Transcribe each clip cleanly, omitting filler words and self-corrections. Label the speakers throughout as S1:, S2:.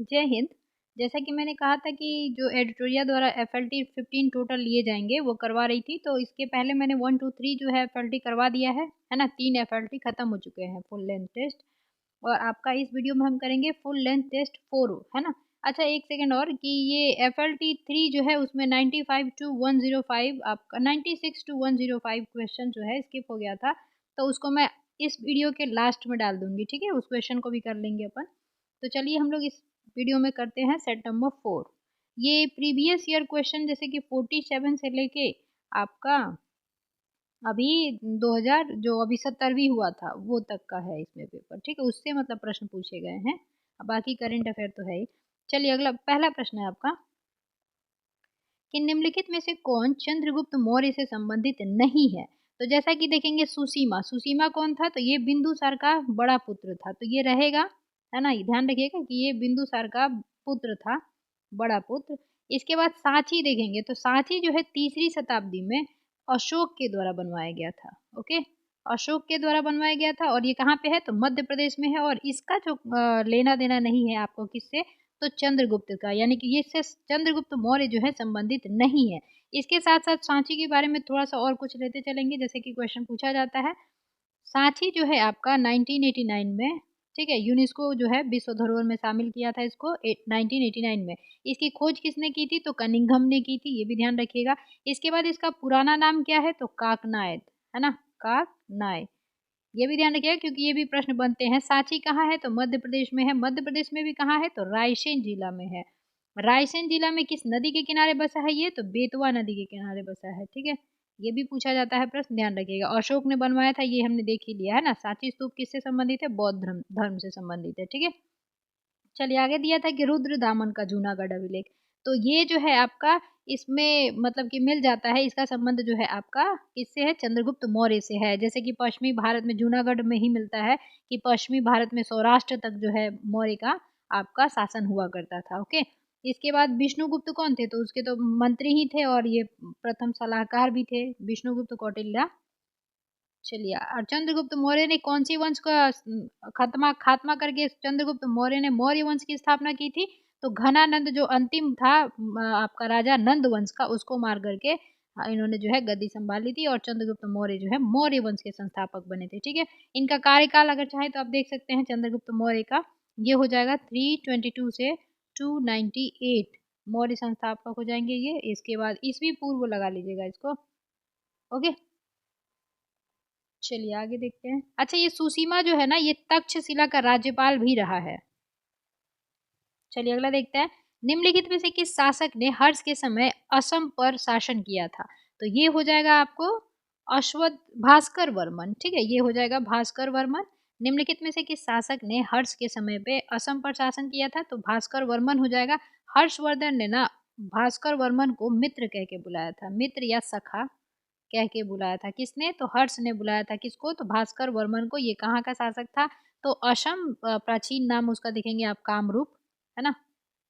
S1: जय हिंद। जैसा कि मैंने कहा था कि जो एडिटोरिया द्वारा एफएलटी 15 टोटल लिए जाएंगे वो करवा रही थी, तो इसके पहले मैंने 1 2 3 जो है एफएलटी करवा दिया है ना। 3 एफएलटी खत्म हो चुके हैं फुल लेंथ टेस्ट, और आपका इस वीडियो में हम करेंगे फुल लेंथ टेस्ट 4, है ना। अच्छा, एक सेकेंड और कि ये एफएलटी 3 जो है उसमें 95 to 105 आपका 96 to 105 क्वेश्चन जो है स्किप हो गया था, तो उसको मैं इस वीडियो के लास्ट में डाल दूंगी, ठीक है। उस क्वेश्चन को भी कर लेंगे अपन। तो चलिए हम लोग इस वीडियो में करते हैं सेट नंबर 4। ये प्रीवियस ईयर क्वेश्चन जैसे कि 47 से लेके आपका अभी 2000 जो अभी 70वीं हुआ था वो तक का है इसमें पेपर, ठीक है। उससे मतलब प्रश्न पूछे गए हैं, अब बाकी करंट अफेयर तो है ही। चलिए अगला पहला प्रश्न है आपका कि निम्नलिखित में से कौन चंद्रगुप्त मौर्य से संबंधित नहीं है। तो जैसा कि देखेंगे सुसीमा, सुसीमा कौन था, तो ये बिंदुसार का बड़ा पुत्र था, तो ये रहेगा, है ना। ध्यान रखिएगा कि ये बिंदुसार का पुत्र था, बड़ा पुत्र। इसके बाद सांची देखेंगे तो सांची जो है 3री शताब्दी में अशोक के द्वारा बनवाया गया था। ओके, अशोक के द्वारा बनवाया गया था, और ये कहाँ पे है, तो मध्य प्रदेश में है। और इसका जो लेना देना नहीं है आपको किससे, तो चंद्रगुप्त का, यानी कि ये से चंद्रगुप्त मौर्य जो है संबंधित नहीं है। इसके साथ साथ सांची के बारे में थोड़ा सा और कुछ लेते चलेंगे, जैसे कि क्वेश्चन पूछा जाता है। सांची जो है आपका 1989 में, ठीक है, यूनेस्को जो है विश्व धरोहर में शामिल किया था इसको 1989 में। इसकी खोज किसने की थी, तो कनिंघम ने की थी, ये भी ध्यान रखिएगा। इसके बाद इसका पुराना नाम क्या है, तो काकनायद, है ना, काकनाय, ये भी ध्यान रखिएगा क्योंकि ये भी प्रश्न बनते हैं। सांची कहाँ है, तो मध्य प्रदेश में है। मध्य प्रदेश में भी कहाँ है, तो रायसेन जिला में है। रायसेन जिला में किस नदी के किनारे बसा है ये, तो बेतवा नदी के किनारे बसा है, ठीक है। ये भी पूछा जाता है प्रश्न, ध्यान रखिएगा। अशोक ने बनवाया था, ये हमने देख ही लिया है ना। सांची स्तूप किससे संबंधित है, बौद्ध धर्म से संबंधित है, ठीक है। चलिए आगे दिया था कि रुद्र दामन का जूनागढ़ अभिलेख, तो ये जो है आपका इसमें मतलब कि मिल जाता है, इसका संबंध जो है आपका किससे है, चंद्रगुप्त मौर्य से है। जैसे कि पश्चिमी भारत में जूनागढ़ में ही मिलता है कि पश्चिमी भारत में सौराष्ट्र तक जो है मौर्य का आपका शासन हुआ करता था। ओके, इसके बाद विष्णुगुप्त कौन थे, तो उसके तो मंत्री ही थे और ये प्रथम सलाहकार भी थे, विष्णुगुप्त कौटिल्य। चलिए, और चंद्रगुप्त मौर्य ने कौन सी वंश का खात्मा करके चंद्रगुप्त मौर्य ने मौर्य वंश की स्थापना की थी, तो घनानंद जो अंतिम था आपका राजा नंद वंश का, उसको मार करके इन्होंने जो है गद्दी संभाली थी, और चंद्रगुप्त मौर्य जो है मौर्य वंश के संस्थापक बने थे, ठीक है। इनका कार्यकाल अगर चाहे तो आप देख सकते हैं चंद्रगुप्त मौर्य का, ये हो जाएगा 322 से 298 मौर्य संस्थापक हो जाएंगे ये। इसके बाद ईसवी पूर्व लगा लीजिएगा इसको। ओके, चलिए आगे देखते हैं। अच्छा, ये सुसीमा जो है ना, ये तक्षशिला का राज्यपाल भी रहा है। चलिए अगला देखते हैं। निम्नलिखित में से किस शासक ने हर्ष के समय असम पर शासन किया था, तो ये हो जाएगा आपको अश्वत्थ भास्कर वर्मन, ठीक है, ये हो जाएगा भास्कर वर्मन। निम्नलिखित में से किस शासक ने हर्ष के समय पे असम पर शासन किया था, तो भास्कर वर्मन हो जाएगा। हर्षवर्धन ने ना भास्कर वर्मन को मित्र कह के बुलाया था, मित्र या सखा कह के बुलाया था। किसने, तो हर्ष ने बुलाया था किसको, तो भास्कर वर्मन को। ये कहाँ का शासक था, तो असम, प्राचीन नाम उसका देखेंगे आप कामरूप, है ना,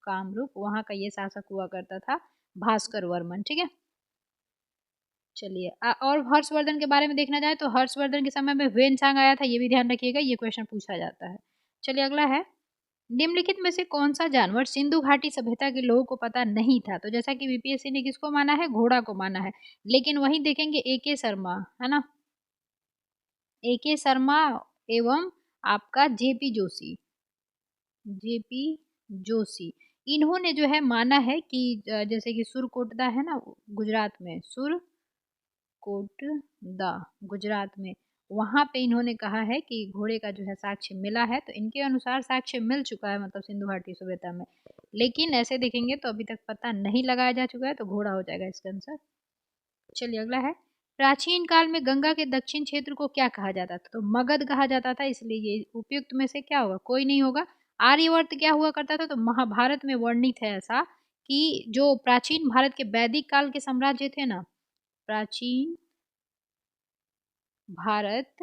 S1: कामरूप, वहाँ का ये शासक हुआ करता था भास्कर वर्मन, ठीक है। चलिए और हर्षवर्धन के बारे में देखना जाए तो हर्षवर्धन के समय में ह्वेनसांग आया था, ये भी ध्यान रखिएगा, ये क्वेश्चन पूछा जाता है। चलिए अगला है, निम्नलिखित में से कौन सा जानवर सिंधु घाटी सभ्यता के लोगों को पता नहीं था, तो जैसा कि बीपीएससी ने किसको माना है, घोड़ा को माना है। लेकिन वहीं देखेंगे एके शर्मा, है ना, एके शर्मा एवं आपका जेपी जोशी, जेपी जोशी, इन्होंने जो है माना है कि जैसे कि सुरकोटदा है ना गुजरात में, सुरकोटदा गुजरात में, वहां पे इन्होंने कहा है कि घोड़े का जो है साक्ष्य मिला है, तो इनके अनुसार साक्ष्य मिल चुका है मतलब सिंधु घाटी सभ्यता में। लेकिन ऐसे देखेंगे तो अभी तक पता नहीं लगाया जा चुका है, तो घोड़ा हो जाएगा इसका आंसर। चलिए अगला है, प्राचीन काल में गंगा के दक्षिण क्षेत्र को क्या कहा जाता था, तो मगध कहा जाता था, इसलिए ये उपयुक्त में से क्या होगा, कोई नहीं होगा। आर्यवर्त क्या हुआ करता था, तो महाभारत में वर्णित है ऐसा कि जो प्राचीन भारत के वैदिक काल के साम्राज्य थे ना, प्राचीन भारत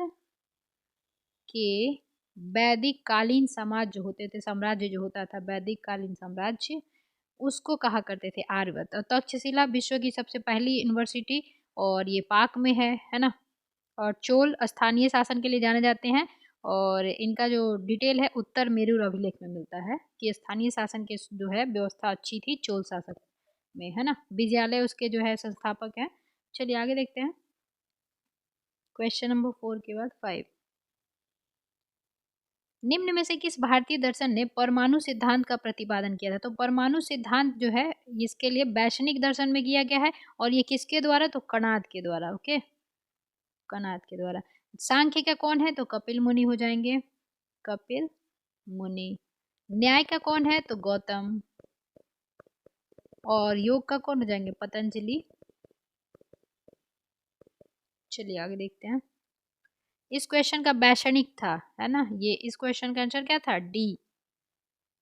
S1: के वैदिक कालीन समाज जो होते थे, साम्राज्य जो होता था वैदिक कालीन साम्राज्य, उसको कहा करते थे आर्यवर्त। और तक्षशिला विश्व की सबसे पहली यूनिवर्सिटी, और ये पाक में है ना। और चोल स्थानीय शासन के लिए जाने जाते हैं, और इनका जो डिटेल है उत्तर मेरूर अभिलेख में मिलता है कि स्थानीय शासन की जो है व्यवस्था अच्छी थी चोल शासक में, है ना। विजयालय उसके जो है संस्थापक हैं। चलिए आगे देखते हैं क्वेश्चन नंबर 4 के बाद 5। निम्न में से किस भारतीय दर्शन ने परमाणु सिद्धांत का प्रतिपादन किया था? तो परमाणु सिद्धांत जो है इसके लिए वैश्विक दर्शन में किया गया है, और ये किसके द्वारा? तो कणाद के द्वारा। ओके, कणाद के द्वारा। सांख्य का कौन है? तो कपिल मुनि हो जाएंगे, कपिल मुनि। न्याय का कौन है? तो गौतम। और योग का कौन हो जाएंगे? पतंजलि। चलिए आगे देखते हैं। इस क्वेश्चन का वैश्विक था, है ना, ये इस क्वेश्चन का आंसर क्या था? डी।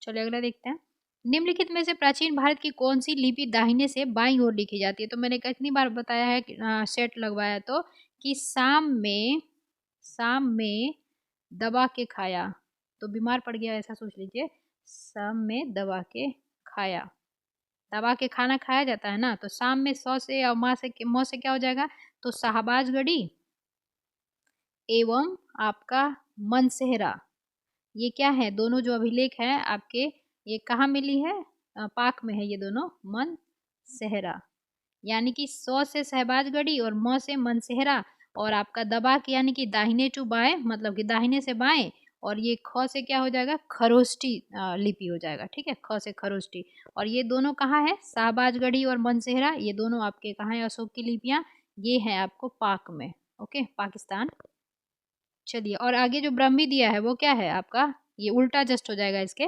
S1: चलिए अगला देखते हैं। निम्नलिखित में से प्राचीन भारत की कौन सी लिपि दाहिने से बाईं ओर लिखी जाती है? तो मैंने कितनी बार बताया है कि सेट लगवाया तो कि शाम में दबा के खाया तो बीमार पड़ गया, ऐसा सोच लीजिए। शाम में दबा के खाया, दबा के खाना खाया जाता है ना, तो शाम में सौ से और माँ से क्या हो जाएगा? तो शाहबाज गढ़ी एवं आपका मनसेहरा। ये क्या है? दोनों जो अभिलेख हैं आपके, ये कहाँ मिली है? पाक में है ये दोनों, मन सेहरा। यानी कि सौ से शहबाजगढ़ी और म से मनसेहरा, और आपका दबा के यानी कि दाहिने टू बाएं, मतलब कि दाहिने से बाएं, और ये ख से क्या हो जाएगा? खरोष्टी लिपि हो जाएगा। ठीक है, ख से खरोष्टी। और ये दोनों कहाँ है? शाहबाजगढ़ी और मनसेहरा, ये दोनों आपके कहाँ है? अशोक की लिपियां। ये है आपको पाक में। ओके, पाकिस्तान। चलिए, और आगे जो ब्राह्मी दिया है वो क्या है आपका? ये उल्टा जस्ट हो जाएगा इसके।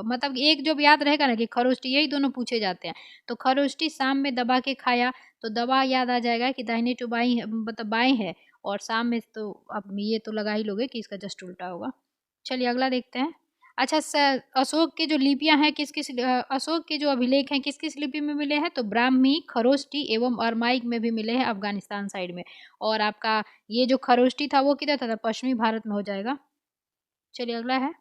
S1: मतलब एक जो याद रहेगा ना कि खरोष्टी, यही दोनों पूछे जाते हैं। तो खरोष्टी शाम में दबा के खाया, तो दबा याद आ जाएगा कि दाहिने टू बाई मतलब बाएं है, और शाम में तो अब ये तो लगा ही लोगे कि इसका जस्ट उल्टा होगा। चलिए अगला देखते हैं। अच्छा अशोक के जो लिपियां हैं अशोक के जो अभिलेख हैं किस किस लिपि में मिले हैं? तो ब्राह्मी, खरोष्टी एवं अरमाइक में भी मिले हैं, अफगानिस्तान साइड में। और आपका ये जो खरोष्टी था वो किधर था? पश्चिमी भारत में हो जाएगा। चलिए अगला है।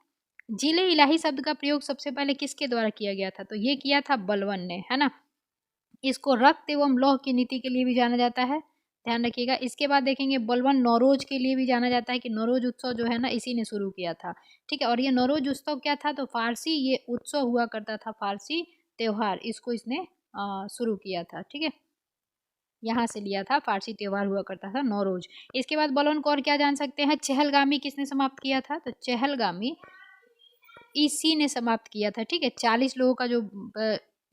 S1: जिले इलाही शब्द का प्रयोग सबसे पहले किसके द्वारा किया गया था? तो ये किया था बलवन ने, है ना। इसको रक्त एवं लौह की नीति के लिए भी जाना जाता है, ध्यान रखिएगा। इसके बाद देखेंगे बलवन नौरोज के लिए भी जाना जाता है कि नौरोज उत्सव जो है ना इसी ने शुरू किया था। ठीक है, और ये नौरोज उत्सव क्या था? तो फारसी ये उत्सव हुआ करता था, फारसी त्योहार, इसको इसने शुरू किया था। ठीक है, यहाँ से लिया था, फारसी त्योहार हुआ करता था नौरोज। इसके बाद बलवन को और क्या जान सकते हैं? चहलगामी किसने समाप्त किया था? तो चहलगामी इसी ने समाप्त किया था। ठीक है, 40 लोगों का जो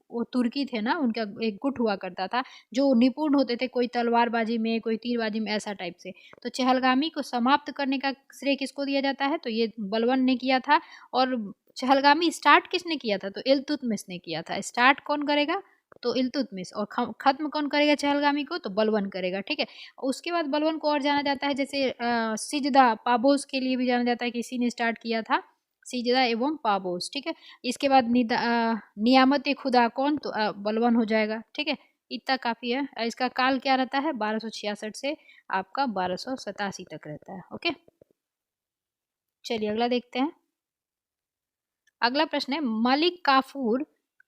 S1: वो तुर्की थे ना, उनका एक गुट हुआ करता था जो निपुण होते थे, कोई तलवारबाजी में, कोई तीरबाजी में, ऐसा टाइप से। तो चहलगामी को समाप्त करने का श्रेय किसको दिया जाता है? तो ये बलवन ने किया था। और चहलगामी स्टार्ट किसने किया था? तो इल्तुतमिश ने किया था। स्टार्ट कौन करेगा? तो इल्तुतमिश। और खत्म कौन करेगा चहलगामी को? तो बलवन करेगा। ठीक है, उसके बाद बलवन को और जाना जाता है जैसे सिजदा पाबोस के लिए भी जाना जाता है कि इसी ने स्टार्ट किया था, सिजदा एवं पाबोस। ठीक है, इसके बाद नियामत खुदा कौन? तो बलवन हो जाएगा। ठीक है, इतना काफ़ी है। इसका काल क्या रहता है? 1266 से आपका 1287 तक रहता है। ओके, चलिए अगला देखते हैं। अगला प्रश्न है, मलिक काफूर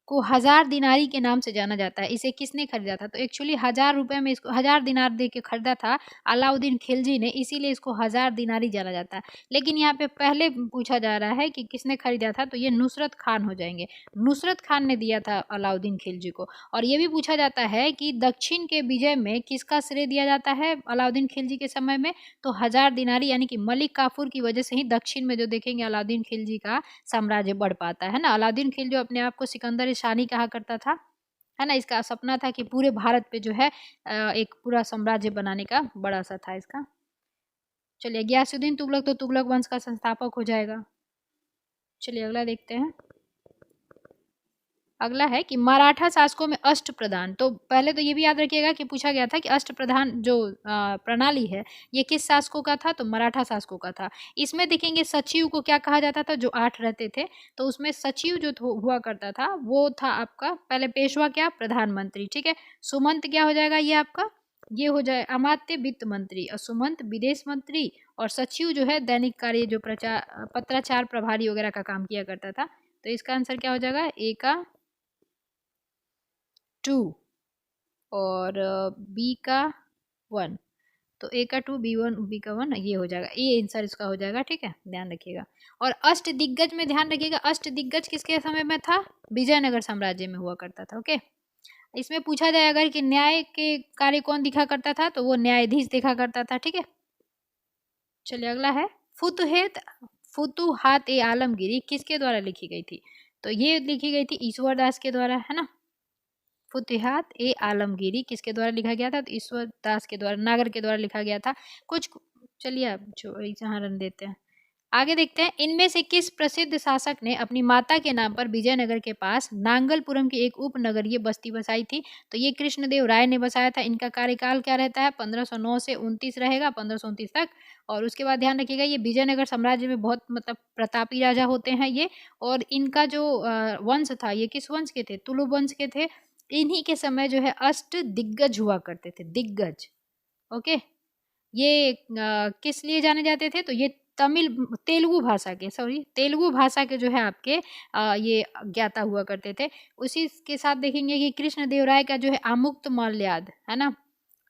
S1: को 1000 दिनारी के नाम से जाना जाता है, इसे किसने खरीदा था? तो एक्चुअली 1000 रुपए में इसको 1000 दिनार दे के खरीदा था अलाउद्दीन खिलजी ने, इसीलिए इसको 1000 दिनारी जाना जाता है। लेकिन यहाँ पे पहले पूछा जा रहा है कि किसने खरीदा था, तो ये नुसरत खान हो जाएंगे। नुसरत खान ने दिया था अलाउद्दीन खिलजी को। और ये भी पूछा जाता है कि दक्षिण के विजय में किसका श्रेय दिया जाता है अलाउद्दीन खिलजी के समय में? तो 1000 दिनारी यानी कि मलिक काफूर की वजह से ही दक्षिण में जो देखेंगे अलाउद्दीन खिलजी का साम्राज्य बढ़ पाता है ना। अलाउद्दीन खिलजी जो अपने आप को सिकंदर शानी कहा करता था, है ना। इसका सपना था कि पूरे भारत पे जो है एक पूरा साम्राज्य बनाने का, बड़ा सा था इसका। चलिए, गयासुद्दीन तुगलक तो तुगलक वंश का संस्थापक हो जाएगा। चलिए अगला देखते हैं। अगला है कि मराठा शासकों में अष्ट प्रधान। तो पहले तो ये भी याद रखिएगा कि पूछा गया था कि अष्ट प्रधान जो प्रणाली है ये किस शासकों का था? तो मराठा शासकों का था। इसमें देखेंगे सचिव को क्या कहा जाता था? जो 8 रहते थे, तो उसमें सचिव जो हुआ करता था वो था आपका पहले पेशवा क्या? प्रधानमंत्री। ठीक है, सुमंत क्या हो जाएगा? ये आपका ये हो जाए अमात्य वित्त मंत्री, और सुमंत विदेश मंत्री, और सचिव जो है दैनिक कार्य जो पत्राचार प्रभारी वगैरह का काम किया करता था। तो इसका आंसर क्या हो जाएगा? ए का 2 और बी का 1। तो ए का 2, B1 B का 1 ये हो जाएगा, ये आंसर इसका हो जाएगा। ठीक है, ध्यान रखिएगा। और अष्ट दिग्गज में ध्यान रखिएगा, अष्ट दिग्गज किसके समय में था? विजयनगर साम्राज्य में हुआ करता था। ओके, इसमें पूछा जाए अगर कि न्याय के कार्य कौन दिखा करता था, तो वो न्यायाधीश देखा करता था। ठीक है, चलिए अगला है फुतुहत फुतुहात ए आलमगीरी किसके द्वारा लिखी गई थी? तो ये लिखी गई थी ईश्वर दास के द्वारा, है ना। फुतुहात ए आलमगीरी किसके द्वारा लिखा गया था? तो ईश्वर दास के द्वारा, नागर के द्वारा लिखा गया था। कुछ चलिए आप जहाँ रन देते हैं, आगे देखते हैं। इनमें से किस प्रसिद्ध शासक ने अपनी माता के नाम पर विजयनगर के पास नांगलपुरम की एक उपनगरीय बस्ती बसाई थी? तो ये कृष्णदेव राय ने बसाया था। इनका कार्यकाल क्या रहता है? 1509 से 29 रहेगा, 1529 तक। और उसके बाद ध्यान रखिएगा, ये विजयनगर साम्राज्य में बहुत मतलब प्रतापी राजा होते हैं ये। और इनका जो वंश था, ये किस वंश के थे? तुलु वंश के थे। इन्हीं के समय जो है अष्ट दिग्गज हुआ करते थे, दिग्गज। ओके, ये किस लिए जाने जाते थे? तो ये तेलुगु भाषा के, सॉरी तेलुगु भाषा के जो है आपके ये ज्ञाता हुआ करते थे। उसी के साथ देखेंगे कि कृष्णदेव राय का जो है आमुक्त माल्याद, है ना।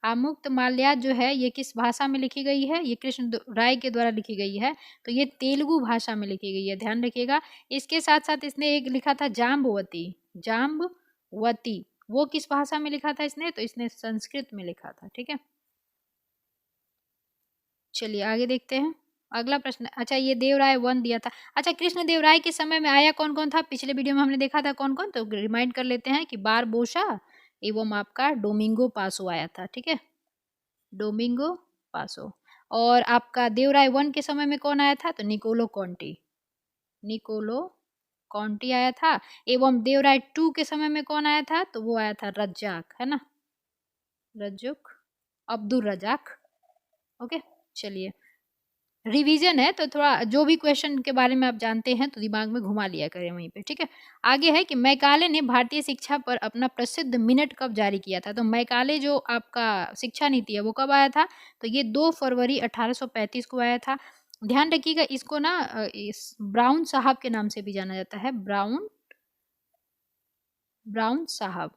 S1: आमुक्त माल्याद जो है ये किस भाषा में लिखी गई है? ये कृष्ण राय के द्वारा लिखी गई है, तो ये तेलुगु भाषा में लिखी गई है, ध्यान रखिएगा। इसके साथ साथ इसने एक लिखा था जाम्बवती, जाम्बवती, वो किस भाषा में लिखा था इसने? तो इसने संस्कृत में लिखा था। ठीक है, चलिए आगे देखते हैं अगला प्रश्न। अच्छा, ये देवराय 1 दिया था। अच्छा, कृष्ण देव राय के समय में आया कौन कौन था? पिछले वीडियो में हमने देखा था कौन कौन, तो रिमाइंड कर लेते हैं कि बारबोसा एवं आपका डोमिंगो पासो आया था। ठीक है, डोमिंगो पासो। और आपका देवराय 1 के समय में कौन आया था? तो निकोलो कॉन्टी, निकोलो कॉन्टी आया था। एवं देवराय 2 के समय में कौन आया था? तो वो आया था रज्जाक, है ना, रज्जुक, अब्दुल रजाक। ओके, चलिए रिवीजन है तो थोड़ा जो भी क्वेश्चन के बारे में आप जानते हैं तो दिमाग में घुमा लिया करें वहीं पे। ठीक है, आगे है कि मैकाले ने भारतीय शिक्षा पर अपना प्रसिद्ध मिनट कब जारी किया था? तो मैकाले जो आपका शिक्षा नीति है वो कब आया था? तो ये 2 फरवरी 1835 को आया था। ध्यान रखिएगा, इसको ना इस ब्राउन साहब के नाम से भी जाना जाता है, ब्राउन, ब्राउन साहब,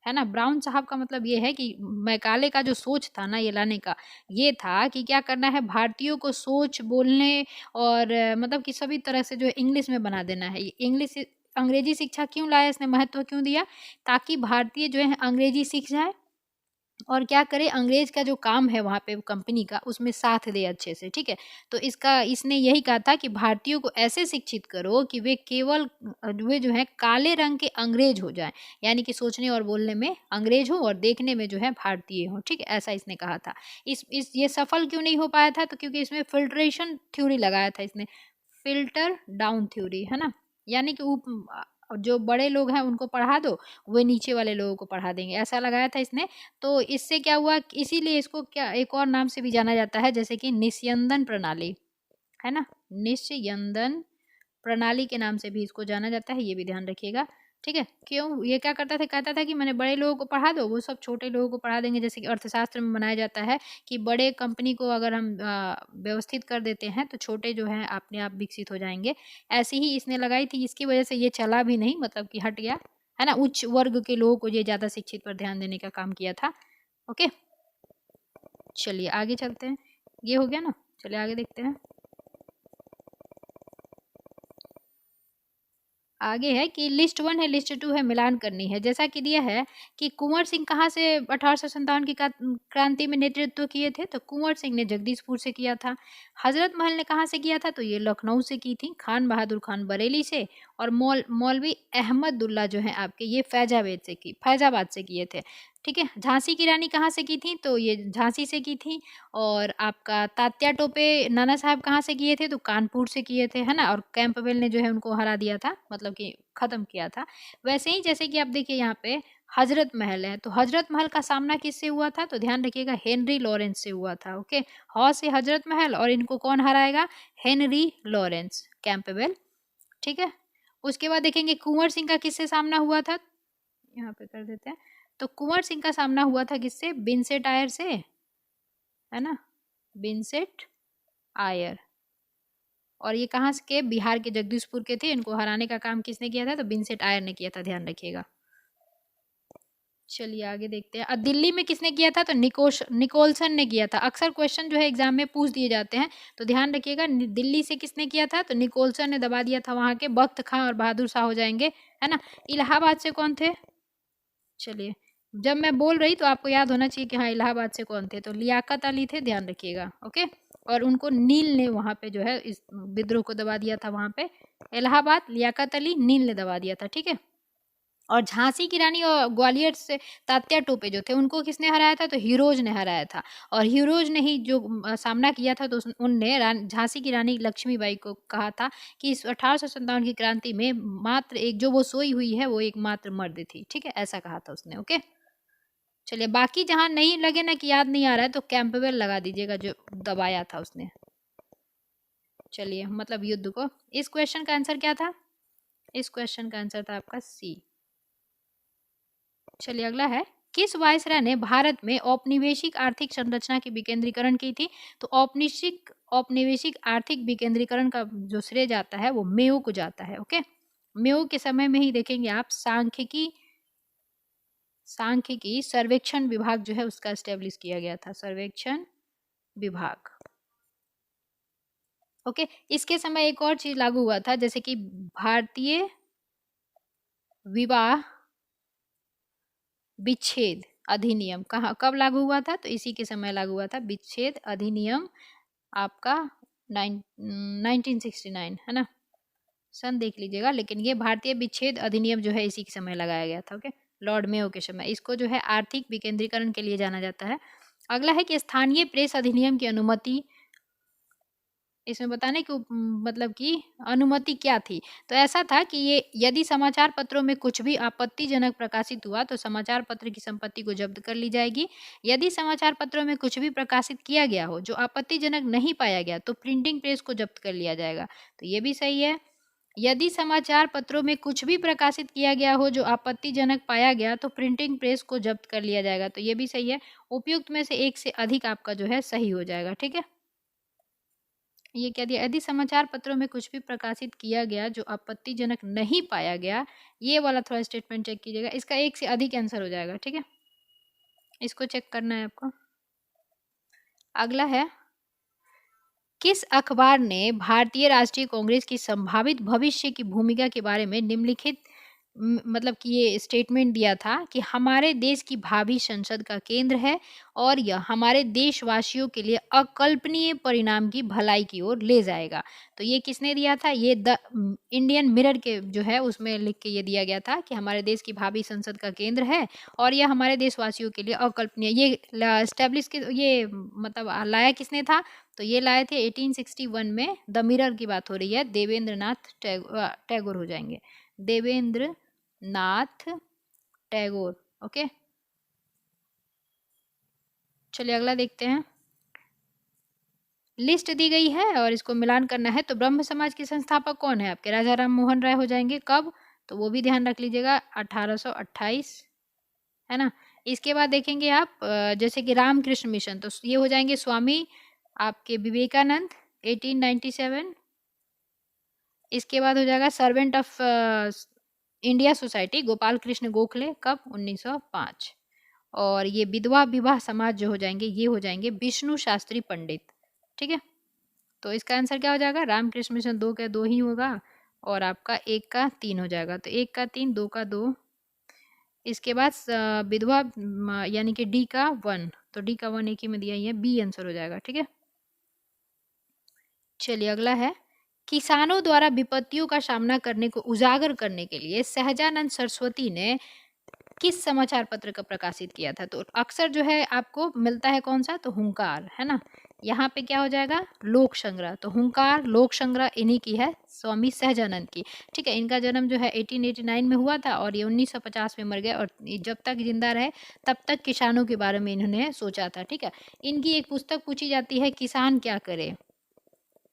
S1: है ना। ब्राउन साहब का मतलब ये है कि मैकाले का जो सोच था ना ये लाने का, ये था कि क्या करना है, भारतीयों को सोच बोलने और मतलब कि सभी तरह से जो है इंग्लिश में बना देना है। ये इंग्लिश अंग्रेजी शिक्षा क्यों लाया, इसने महत्व क्यों दिया? ताकि भारतीय जो है अंग्रेजी सीख जाए और क्या करे, अंग्रेज का जो काम है वहाँ पे कंपनी का उसमें साथ दे अच्छे से। ठीक है, तो इसका इसने यही कहा था कि भारतीयों को ऐसे शिक्षित करो कि वे केवल वे जो है काले रंग के अंग्रेज हो जाएं, यानी कि सोचने और बोलने में अंग्रेज हो और देखने में जो है भारतीय हो। ठीक है, ऐसा इसने कहा था। इस ये सफल क्यों नहीं हो पाया था? तो क्योंकि इसमें फिल्ट्रेशन थ्योरी लगाया था इसने, फिल्टर डाउन थ्योरी, है ना। यानी कि जो बड़े लोग हैं उनको पढ़ा दो, वे नीचे वाले लोगों को पढ़ा देंगे, ऐसा लगाया था इसने। तो इससे क्या हुआ, इसीलिए इसको क्या एक और नाम से भी जाना जाता है, जैसे कि निस्यंदन प्रणाली, है ना, निस्यंदन प्रणाली के नाम से भी इसको जाना जाता है, ये भी ध्यान रखिएगा। ठीक है, क्यों ये क्या करता था, कहता था कि मैंने बड़े लोगों को पढ़ा दो, वो सब छोटे लोगों को पढ़ा देंगे। जैसे कि अर्थशास्त्र में बनाया जाता है कि बड़े कंपनी को अगर हम व्यवस्थित कर देते हैं तो छोटे जो हैं अपने आप विकसित हो जाएंगे। ऐसी ही इसने लगाई थी, इसकी वजह से ये चला भी नहीं, मतलब कि हट गया, है ना। उच्च वर्ग के लोगों को ये ज़्यादा शिक्षित पर ध्यान देने का काम किया था। ओके, चलिए आगे चलते हैं, ये हो गया ना, चलिए आगे देखते हैं। आगे है कि लिस्ट 1 है, लिस्ट 2 है, मिलान करनी है। जैसा कि दिया है कि कुंवर सिंह कहाँ से 1857 की क्रांति में नेतृत्व किए थे? तो कुंवर सिंह ने जगदीशपुर से किया था। हजरत महल ने कहाँ से किया था? तो ये लखनऊ से की थी। खान बहादुर खान बरेली से। और मौलवी अहमदुल्ला जो है आपके ये फैजाबाद से किए थे। ठीक है, झांसी की रानी कहाँ से की थी? तो ये झांसी से की थी। और आपका तात्या टोपे नाना साहब कहाँ से किए थे? तो कानपुर से किए थे, है ना। और कैंपबेल ने जो है उनको हरा दिया था, मतलब कि खत्म किया था। वैसे ही जैसे कि आप देखिए यहाँ पे हजरत महल है, तो हजरत महल का सामना किससे हुआ था? तो ध्यान रखिएगा हेनरी लॉरेंस से हुआ था। ओके, हौ से हजरत महल, और इनको कौन हराएगा? Henry Lawrence, Campbell. ठीक है, उसके बाद देखेंगे कुंवर सिंह का किससे सामना हुआ था, यहाँ पे कर देते हैं। तो कुंवर सिंह का सामना हुआ था किससे? बिनसेट आयर से, है ना, बिनसेट आयर। और ये कहाँ से के? बिहार के जगदीशपुर के थे। इनको हराने का काम किसने किया था? तो बिनसेट आयर ने किया था, ध्यान रखिएगा। चलिए आगे देखते हैं। दिल्ली में किसने किया था? तो निकोलसन ने किया था। अक्सर क्वेश्चन जो है एग्जाम में पूछ दिए जाते हैं, तो ध्यान रखिएगा। दिल्ली से किसने किया था? तो निकोलसन ने दबा दिया था वहां के। बख्त खां और बहादुर शाह हो जाएंगे, है ना। इलाहाबाद से कौन थे? चलिए, जब मैं बोल रही तो आपको याद होना चाहिए कि हाँ इलाहाबाद से कौन थे, तो लियाकत अली थे, ध्यान रखिएगा। ओके, और उनको नील ने वहां पे जो है इस विद्रोह को दबा दिया था वहां पे। इलाहाबाद, लियाकत अली, नील ने दबा दिया था, ठीक है। और झांसी की रानी और ग्वालियर से तात्या टोपे जो थे उनको किसने हराया था? तो हीरोज ने हराया था। और हीरोज ने ही जो सामना किया था, तो उनने झांसी की रानी लक्ष्मीबाई को कहा था कि इस 1857 की क्रांति में मात्र एक जो वो सोई हुई है वो एक मात्र मर्द थी, ठीक है, ऐसा कहा था उसने। ओके, चलिए बाकी जहां नहीं लगे ना कि याद नहीं आ रहा है तो कैंपबेल लगा दीजिएगा जो दबाया था उसने। चलिए, मतलब युद्ध को। इस क्वेश्चन का आंसर क्या था? इस क्वेश्चन का आंसर था आपका सी। चलिए अगला है, किस वायसराय ने भारत में औपनिवेशिक आर्थिक संरचना की विकेंद्रीकरण की थी? तो औपनिवेशिक आर्थिक विकेंद्रीकरण का जो श्रेय जाता है वो मेयो को जाता है। ओके, मेयो के समय में ही देखेंगे आप सांख्यिकी सर्वेक्षण विभाग जो है उसका एस्टेब्लिश किया गया था, सर्वेक्षण विभाग। ओके, इसके समय एक और चीज लागू हुआ था, जैसे कि भारतीय विवाह विच्छेद अधिनियम कब लागू हुआ था? तो इसी के समय लागू हुआ था विच्छेद अधिनियम आपका 1969, है ना। सन देख लीजिएगा, लेकिन ये भारतीय विच्छेद अधिनियम जो है इसी के समय लगाया गया था। ओके, लॉर्ड मेयो के समय। इसको जो है आर्थिक विकेंद्रीकरण के लिए जाना जाता है। अगला है कि स्थानीय प्रेस अधिनियम की अनुमति, इसमें बताने की मतलब कि अनुमति क्या थी? तो ऐसा था कि ये यदि समाचार पत्रों में कुछ भी आपत्तिजनक प्रकाशित हुआ तो समाचार पत्र की संपत्ति को जब्त कर ली जाएगी। यदि समाचार पत्रों में कुछ भी प्रकाशित किया गया हो जो आपत्तिजनक नहीं पाया गया तो प्रिंटिंग प्रेस को जब्त कर लिया जाएगा। तो ये भी सही है। यदि समाचार पत्रों में कुछ भी प्रकाशित किया गया हो जो आपत्तिजनक पाया गया तो प्रिंटिंग प्रेस को जब्त कर लिया जाएगा। तो ये भी सही है। उपयुक्त में से एक से अधिक आपका जो है सही हो जाएगा, ठीक है। ये कह दिया, यदि समाचार पत्रों में कुछ भी प्रकाशित किया गया जो आपत्तिजनक नहीं पाया गया, ये वाला थोड़ा स्टेटमेंट चेक कीजिएगा, इसका एक से अधिक आंसर हो जाएगा, ठीक है। इसको चेक करना है आपको। अगला है, किस अखबार ने भारतीय राष्ट्रीय कांग्रेस की संभावित भविष्य की भूमिका के बारे में निम्नलिखित मतलब कि ये स्टेटमेंट दिया था कि हमारे देश की भावी संसद का केंद्र है और यह हमारे देशवासियों के लिए अकल्पनीय परिणाम की भलाई की ओर ले जाएगा। तो ये किसने दिया था? ये द इंडियन मिरर के जो है उसमें लिख के ये दिया गया था कि हमारे देश की भावी संसद का केंद्र है और यह हमारे देशवासियों के लिए अकल्पनीय। ये एस्टेब्लिश के ये मतलब लाया किसने था? तो ये लाए थे 1861 में। द मिरर की बात हो रही है, देवेंद्र नाथ टैगोर हो जाएंगे, देवेंद्र नाथ टैगोर। ओके, चलिए अगला देखते हैं। लिस्ट दी गई है और इसको मिलान करना है। तो ब्रह्म समाज के संस्थापक कौन है आपके? राजा राम मोहन राय हो जाएंगे। कब? तो वो भी ध्यान रख लीजिएगा, 1828, है ना। इसके बाद देखेंगे आप जैसे कि रामकृष्ण मिशन, तो ये हो जाएंगे स्वामी आपके विवेकानंद, 1897। इसके बाद हो जाएगा servant of India society, Gopal Krishna Gokhale, कब? 1905। और ये विधवा विवाह समाज जो हो जाएंगे ये हो जाएंगे विष्णु शास्त्री पंडित, ठीक है। तो इसका आंसर क्या हो जाएगा? रामकृष्ण मिशन 2 का 2 ही होगा और आपका 1 का 3 हो जाएगा। तो 1 का 3, 2 का 2। इसके बाद विधवा यानी कि डी का 1, तो डी का 1 एक ही में दिया ही है, बी आंसर हो जाएगा, ठीक है। चलिए अगला है, किसानों द्वारा विपत्तियों का सामना करने को उजागर करने के लिए सहजानंद सरस्वती ने किस समाचार पत्र का प्रकाशित किया था? तो अक्सर जो है आपको मिलता है कौन सा? तो हुंकार, है ना। यहाँ पे क्या हो जाएगा? लोक संग्रह। तो हुंकार, लोक संग्रह इन्हीं की है, स्वामी सहजानंद की, ठीक है। इनका जन्म जो है 1889 में हुआ था और ये 1950 में मर गए और जब तक जिंदा रहे तब तक किसानों के बारे में इन्होंने सोचा था, ठीक है। इनकी एक पुस्तक पूछी जाती है, किसान क्या करे,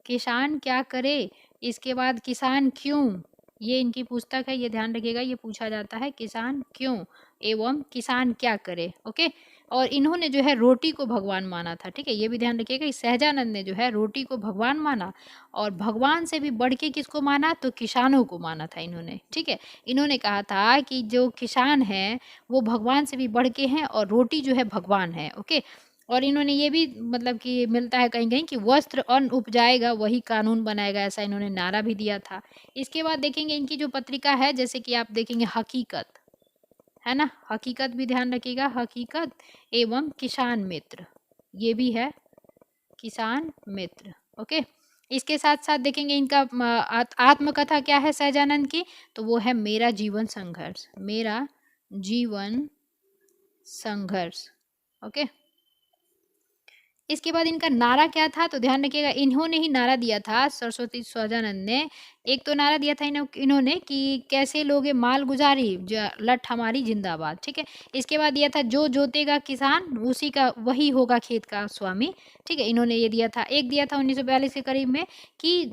S1: किसान क्या करे। इसके बाद किसान क्यों, ये इनकी पुस्तक है, ये ध्यान रखिएगा, ये पूछा जाता है किसान क्यों एवं किसान क्या करे। ओके, और इन्होंने जो है रोटी को भगवान माना था। ठीक है, ये भी ध्यान रखिएगा, सहजानंद ने जो है रोटी को भगवान माना और भगवान से भी बढ़ के किसको माना, तो किसानों को माना था इन्होंने। ठीक है, इन्होंने कहा था कि जो किसान हैं वो भगवान से भी बढ़ के हैं और रोटी जो है भगवान है। ओके, और इन्होंने ये भी मतलब कि मिलता है कहीं कहीं कि वस्त्र अन्न उपजाएगा वही कानून बनाएगा, ऐसा इन्होंने नारा भी दिया था। इसके बाद देखेंगे इनकी जो पत्रिका है, जैसे कि आप देखेंगे हकीकत, है ना, हकीकत भी ध्यान रखिएगा, हकीकत एवं किसान मित्र, ये भी है किसान मित्र। ओके, इसके साथ साथ देखेंगे इनका आत्मकथा क्या है सहजानंद की, तो वो है मेरा जीवन संघर्ष, मेरा जीवन संघर्ष। ओके, इसके बाद इनका नारा क्या था, तो ध्यान रखिएगा इन्होंने ही नारा दिया था, सरस्वती सहजानंद ने। एक तो नारा दिया था इन्होंने कि कैसे लोगे माल गुजारी, लठ हमारी जिंदाबाद। ठीक है, इसके बाद दिया था जो जोतेगा किसान उसी का वही होगा खेत का स्वामी। ठीक है, इन्होंने ये दिया था। एक दिया था 1942 के करीब में कि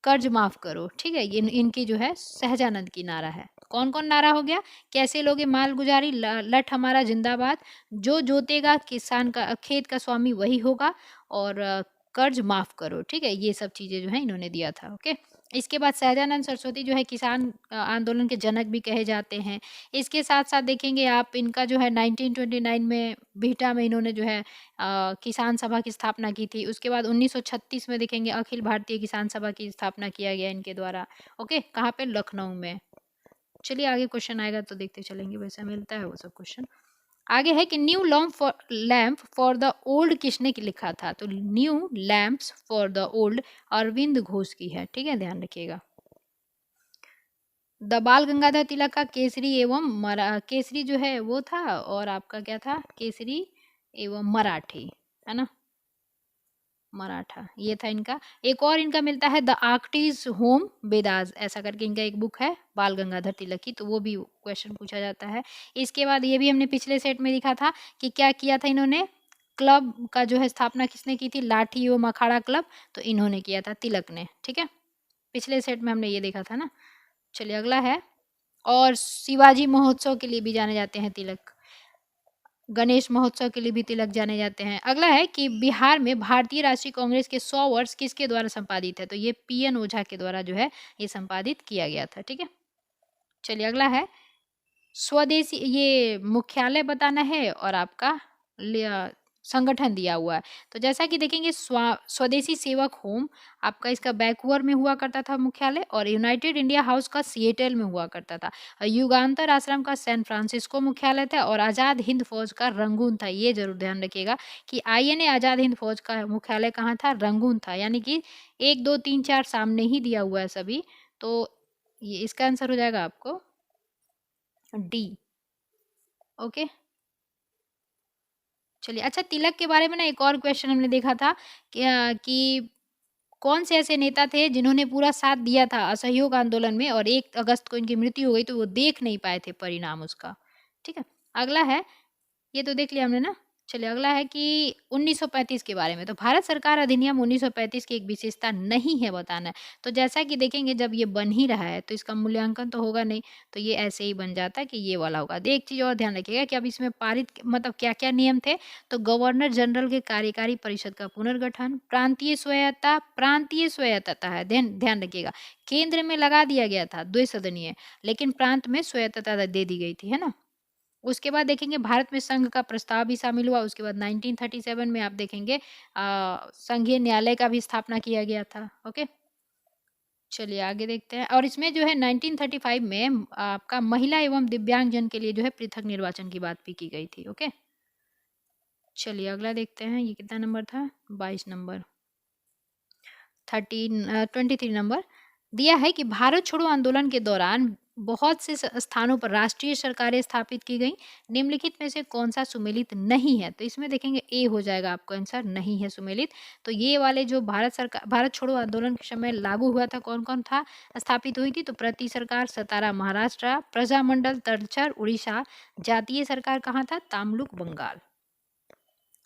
S1: कर्ज माफ करो। ठीक है, ये इनकी जो है सहजानंद की नारा है। कौन कौन नारा हो गया, कैसे लोगे माल गुजारी, लठ हमारा जिंदाबाद, जो जोतेगा किसान का खेत का स्वामी वही होगा, और कर्ज माफ करो। ठीक है, ये सब चीजें जो है इन्होंने दिया था। ओके, इसके बाद सहजानंद सरस्वती जो है किसान आंदोलन के जनक भी कहे जाते हैं। इसके साथ साथ देखेंगे आप इनका जो है 1929 में बिहटा में इन्होंने जो है किसान सभा की स्थापना की थी। उसके बाद 1936 में देखेंगे अखिल भारतीय किसान सभा की स्थापना किया गया इनके द्वारा। ओके, कहाँ पे, लखनऊ में। चलिए आगे क्वेश्चन आएगा तो देखते चलेंगे, वैसे मिलता है वो सब क्वेश्चन। आगे है कि new lamp for the old किसने लिखा था, तो new lamps for the old Arvind Ghosh की है। ठीक है, ध्यान रखिएगा। द बाल गंगाधर तिलक का केसरी एवं केसरी जो है वो था, और आपका क्या था, केसरी एवं मराठी, है ना, मराठा, ये था इनका। एक और इनका मिलता है द आर्टिस्ट होम बेदाज, ऐसा करके इनका एक बुक है बाल गंगाधर तिलक की, तो वो भी क्वेश्चन पूछा जाता है। इसके बाद ये भी हमने पिछले सेट में दिखा था कि क्या किया था इन्होंने, क्लब का जो है स्थापना किसने की थी, लाठी एवं अखाड़ा क्लब, तो इन्होंने किया था, तिलक ने। ठीक है, पिछले सेट में हमने ये देखा था ना। चलिए अगला है, और शिवाजी महोत्सव के लिए भी जाने जाते हैं तिलक, गणेश महोत्सव के लिए भी तिलक जाने जाते हैं। अगला है कि बिहार में भारतीय राष्ट्रीय कांग्रेस के 100 वर्ष किसके द्वारा संपादित है, तो ये पीएन ओझा के द्वारा जो है ये संपादित किया गया था। ठीक है, चलिए अगला है स्वदेशी, ये मुख्यालय बताना है और आपका संगठन दिया हुआ है। तो जैसा कि देखेंगे स्वदेशी सेवक होम आपका इसका बैकवर में हुआ करता था मुख्यालय, और यूनाइटेड इंडिया हाउस का सिएटल में हुआ करता था, और युगांतर आश्रम का सैन फ्रांसिस्को मुख्यालय था, और आज़ाद हिंद फौज का रंगून था। ये जरूर ध्यान रखिएगा कि आईएनए आज़ाद हिंद फौज का मुख्यालय कहाँ था, रंगून था, यानी कि 1 2 3 4 सामने ही दिया हुआ है सभी, तो ये इसका आंसर हो जाएगा आपको डी। ओके, चलिए अच्छा, तिलक के बारे में ना एक और क्वेश्चन हमने देखा था कि कौन से ऐसे नेता थे जिन्होंने पूरा साथ दिया था असहयोग आंदोलन में, और 1 अगस्त को इनकी मृत्यु हो गई तो वो देख नहीं पाए थे परिणाम उसका। ठीक है, अगला है, ये तो देख लिया हमने ना। चलिए अगला है कि 1935 के बारे में, तो भारत सरकार अधिनियम 1935 की एक विशेषता नहीं है बताना है। तो जैसा कि देखेंगे जब ये बन ही रहा है तो इसका मूल्यांकन तो होगा नहीं, तो ये ऐसे ही बन जाता है कि ये वाला होगा। एक चीज़ और ध्यान रखिएगा कि अब इसमें पारित मतलब क्या क्या नियम थे, तो गवर्नर जनरल के कार्यकारी परिषद का पुनर्गठन, प्रांतीय स्वायत्तता है, ध्यान ध्यान रखिएगा, केंद्र में लगा दिया गया था 2 सदनीय, लेकिन प्रांत में स्वायत्तता दे दी गई थी, है ना। उसके बाद देखेंगे भारत में संघ का प्रस्ताव भी शामिल हुआ। उसके बाद 1937 में आप देखेंगे संघीय न्यायालय का भी स्थापना किया गया था। ओके, चलिए आगे देखते हैं, और इसमें जो है 1935 में आपका महिला एवं दिव्यांगजन के लिए जो है पृथक निर्वाचन की बात भी की गई थी। ओके, चलिए अगला देखते हैं, ये कितना नंबर था, 22 नंबर, 23 नंबर दिया है कि भारत छोड़ो आंदोलन के दौरान बहुत से स्थानों पर राष्ट्रीय सरकारें स्थापित की गई, निम्नलिखित में से कौन सा सुमेलित नहीं है, तो इसमें देखेंगे ए हो जाएगा आपको आंसर, नहीं है सुमेलित। तो ये वाले जो भारत छोड़ो आंदोलन के समय लागू हुआ था, कौन कौन था स्थापित हुई थी, तो प्रति सरकार सतारा महाराष्ट्र, प्रजामंडल तलचर उड़ीसा, जातीय सरकार कहाँ था, तामलुक बंगाल।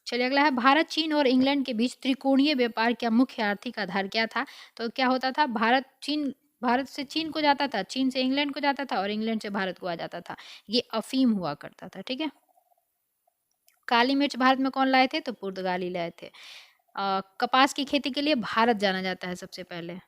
S1: चलिए अगला है, भारत चीन और इंग्लैंड के बीच त्रिकोणीय व्यापार का मुख्य आर्थिक आधार क्या था, तो क्या होता था, भारत से चीन को जाता था, चीन से इंग्लैंड को जाता था, और इंग्लैंड से भारत को आ जाता था, ये अफीम हुआ करता था। ठीक है, काली मिर्च भारत में कौन लाए थे? तो पुर्तगाली लाए थे। कपास की खेती के लिए भारत जाना जाता है सबसे पहले।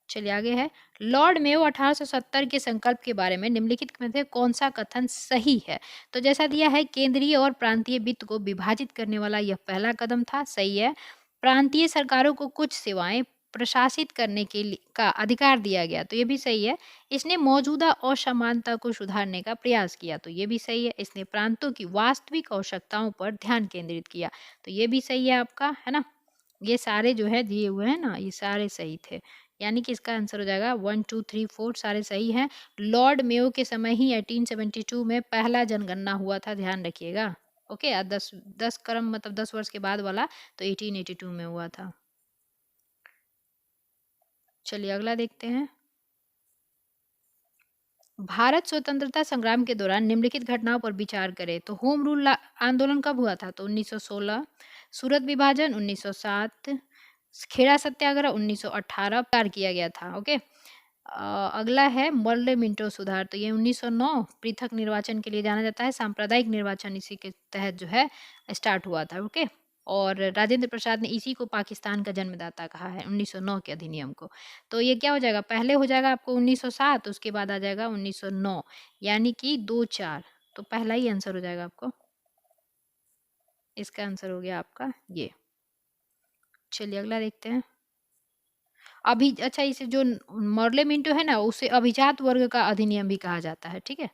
S1: चलिए आगे है, लॉर्ड मेयो 1870 के संकल्प के बारे में निम्नलिखित में से कौन सा कथन सही है? तो जैसा दिया है, केंद्रीय और प्रांतीय वित्त को विभाजित करने वाला यह पहला कदम था, सही है। प्रांतीय सरकारों को कुछ सेवाएं प्रशासित करने के लिए का अधिकार दिया गया, तो ये भी सही है। इसने मौजूदा असमानता को सुधारने का प्रयास किया, तो ये भी सही है। इसने प्रांतों की वास्तविक आवश्यकताओं पर ध्यान केंद्रित किया, तो ये भी सही है आपका, है ना। ये सारे जो है दिए हुए हैं ना, ये सारे सही थे, यानी कि इसका आंसर हो जाएगा 1 2 3 4 सारे सही हैं। लॉर्ड मेयो के समय ही 1872 में पहला जनगणना हुआ था, ध्यान रखिएगा। ओके, 10 क्रम मतलब 10 वर्ष के बाद वाला तो 1882 में हुआ था। चलिए अगला देखते हैं। भारत स्वतंत्रता संग्राम के दौरान निम्नलिखित घटनाओं पर विचार करें। तो होम रूल आंदोलन कब हुआ था? तो 1916, सूरत विभाजन 1907, खेड़ा सत्याग्रह 1918 पार किया गया था। ओके, अगला है मॉर्ले मिंटो सुधार, तो ये 1909 पृथक निर्वाचन के लिए जाना जाता है, सांप्रदायिक निर्वाचन इसी के तहत जो है स्टार्ट हुआ था। ओके, और राजेंद्र प्रसाद ने इसी को पाकिस्तान का जन्मदाता कहा है, 1909 के अधिनियम को। तो ये क्या हो जाएगा, पहले हो जाएगा आपको 1907, उसके बाद आ जाएगा 1909, यानी कि 2-4, तो पहला ही आंसर हो जाएगा आपको। इसका आंसर हो गया आपका ये। चलिए अगला देखते हैं। अच्छा, इसे जो मॉर्ले मिंटो है ना, उसे अभिजात वर्ग का अधिनियम भी कहा जाता है, ठीक है।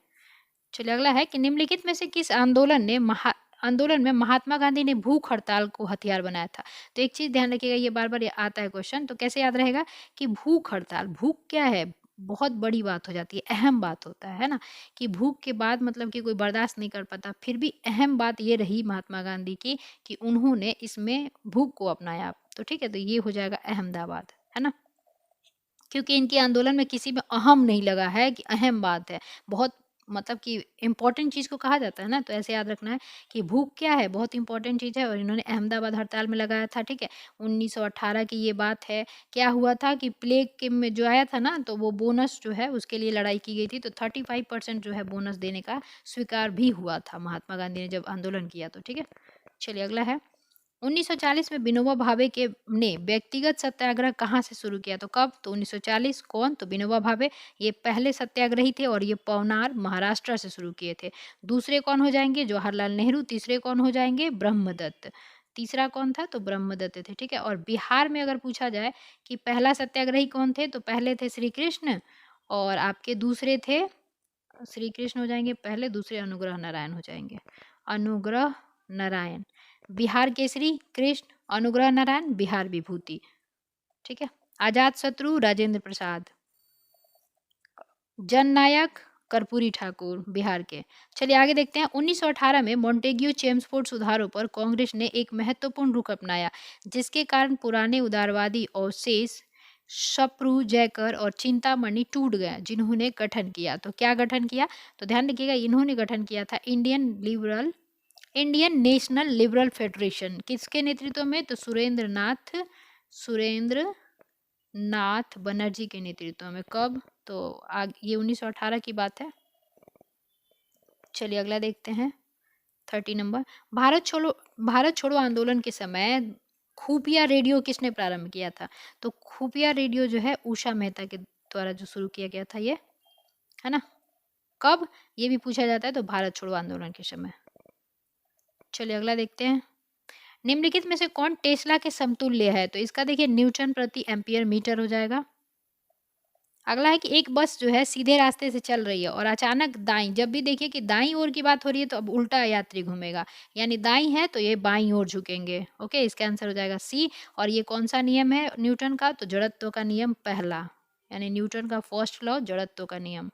S1: चलिए अगला है कि निम्नलिखित में से किस आंदोलन में महात्मा गांधी ने भूख हड़ताल को हथियार बनाया था? तो एक चीज ध्यान रखिएगा, ये बार बार आता है क्वेश्चन, तो कैसे याद रहेगा कि भूख हड़ताल, भूख क्या है, बहुत बड़ी बात हो जाती है, अहम बात होता है ना, कि भूख के बाद मतलब कि कोई बर्दाश्त नहीं कर पाता, फिर भी अहम बात ये रही महात्मा गांधी की कि उन्होंने इसमें भूख को अपनाया, तो ठीक है, तो ये हो जाएगा अहमदाबाद, है ना, क्योंकि इनके आंदोलन में किसी में अहम नहीं लगा है कि अहम बात है, बहुत मतलब कि इम्पोर्टेंट चीज़ को कहा जाता है ना, तो ऐसे याद रखना है कि भूख क्या है, बहुत इंपॉर्टेंट चीज़ है, और इन्होंने अहमदाबाद हड़ताल में लगाया था, ठीक है। 1918 की ये बात है। क्या हुआ था कि प्लेग के में जो आया था ना, तो वो बोनस जो है उसके लिए लड़ाई की गई थी, तो 35% जो है बोनस देने का स्वीकार भी हुआ था महात्मा गांधी ने जब आंदोलन किया, तो ठीक है। चलिए अगला है, 1940 में विनोबा भावे के ने व्यक्तिगत सत्याग्रह कहाँ से शुरू किया? तो कब? तो 1940। कौन? तो विनोबा भावे, ये पहले सत्याग्रही थे और ये पवनार महाराष्ट्र से शुरू किए थे। दूसरे कौन हो जाएंगे? जवाहरलाल नेहरू। तीसरे कौन हो जाएंगे? ब्रह्मदत्त। तीसरा कौन था? तो ब्रह्मदत्त थे, ठीक है। और बिहार में अगर पूछा जाए कि पहला सत्याग्रही कौन थे, तो पहले थे श्री कृष्ण, और आपके दूसरे थे, श्री कृष्ण हो जाएंगे पहले, दूसरे अनुग्रह नारायण हो जाएंगे, अनुग्रह नारायण। बिहार केसरी कृष्ण, अनुग्रह नारायण बिहार विभूति, ठीक है। आजाद शत्रु राजेंद्र प्रसाद, जननायक कर्पूरी ठाकुर बिहार के। चलिए आगे देखते हैं। 1918 में मॉन्टेग्यू चेम्सफोर्ड सुधारों पर कांग्रेस ने एक महत्वपूर्ण रुख अपनाया, जिसके कारण पुराने उदारवादी अवशेष शप्रु, जयकर और चिंतामणि टूट गए, जिन्होंने गठन किया। तो क्या गठन किया? तो ध्यान रखिएगा, इन्होंने गठन किया था इंडियन नेशनल लिबरल फेडरेशन। किसके नेतृत्व में? तो सुरेंद्र नाथ बनर्जी के नेतृत्व में। कब? तो ये 1918 की बात है। चलिए अगला देखते हैं, 30 नंबर। भारत छोड़ो आंदोलन के समय खुफिया रेडियो किसने प्रारंभ किया था? तो खुफिया रेडियो जो है उषा मेहता के द्वारा जो शुरू किया गया था, ये है ना। कब? ये भी पूछा जाता है, तो भारत छोड़ो आंदोलन के समय। चलिए अगला देखते हैं। निम्नलिखित में से कौन टेस्ला के समतुल्य है? तो इसका देखिए न्यूटन प्रति एम्पियर मीटर हो जाएगा। अगला है कि एक बस जो है सीधे रास्ते से चल रही है और अचानक दाईं, जब भी देखिए कि दाईं ओर की बात हो रही है तो अब उल्टा यात्री घूमेगा, यानी दाईं है तो ये बाईं ओर झुकेंगे। ओके, इसका आंसर हो जाएगा सी। और ये कौन सा नियम है न्यूटन का? तो जड़त्व का नियम पहला, यानी न्यूटन का फर्स्ट लॉ, जड़त्व का नियम।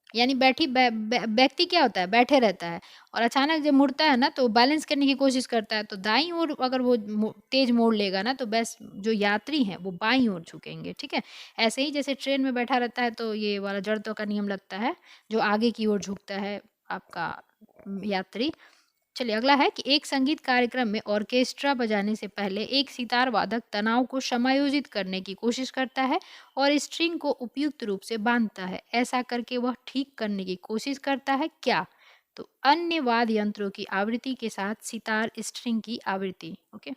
S1: यानी व्यक्ति क्या होता है? बैठे रहता है, और अचानक जब मुड़ता है ना तो बैलेंस करने की कोशिश करता है, तो दाईं ओर अगर वो तेज मोड़ लेगा ना तो बस जो यात्री हैं वो बाईं ओर झुकेंगे, ठीक है। ऐसे ही जैसे ट्रेन में बैठा रहता है तो ये वाला जड़त्व का नियम लगता है, जो आगे की ओर झुकता है आपका यात्री। चलिए अगला है कि एक संगीत कार्यक्रम में ऑर्केस्ट्रा बजाने से पहले एक सितार वादक तनाव को समायोजित करने की कोशिश करता है और स्ट्रिंग को उपयुक्त रूप से बांधता है। ऐसा करके वह ठीक करने की कोशिश करता है क्या? तो अन्य वाद्य यंत्रों की आवृत्ति के साथ सितार स्ट्रिंग की आवृत्ति। ओके,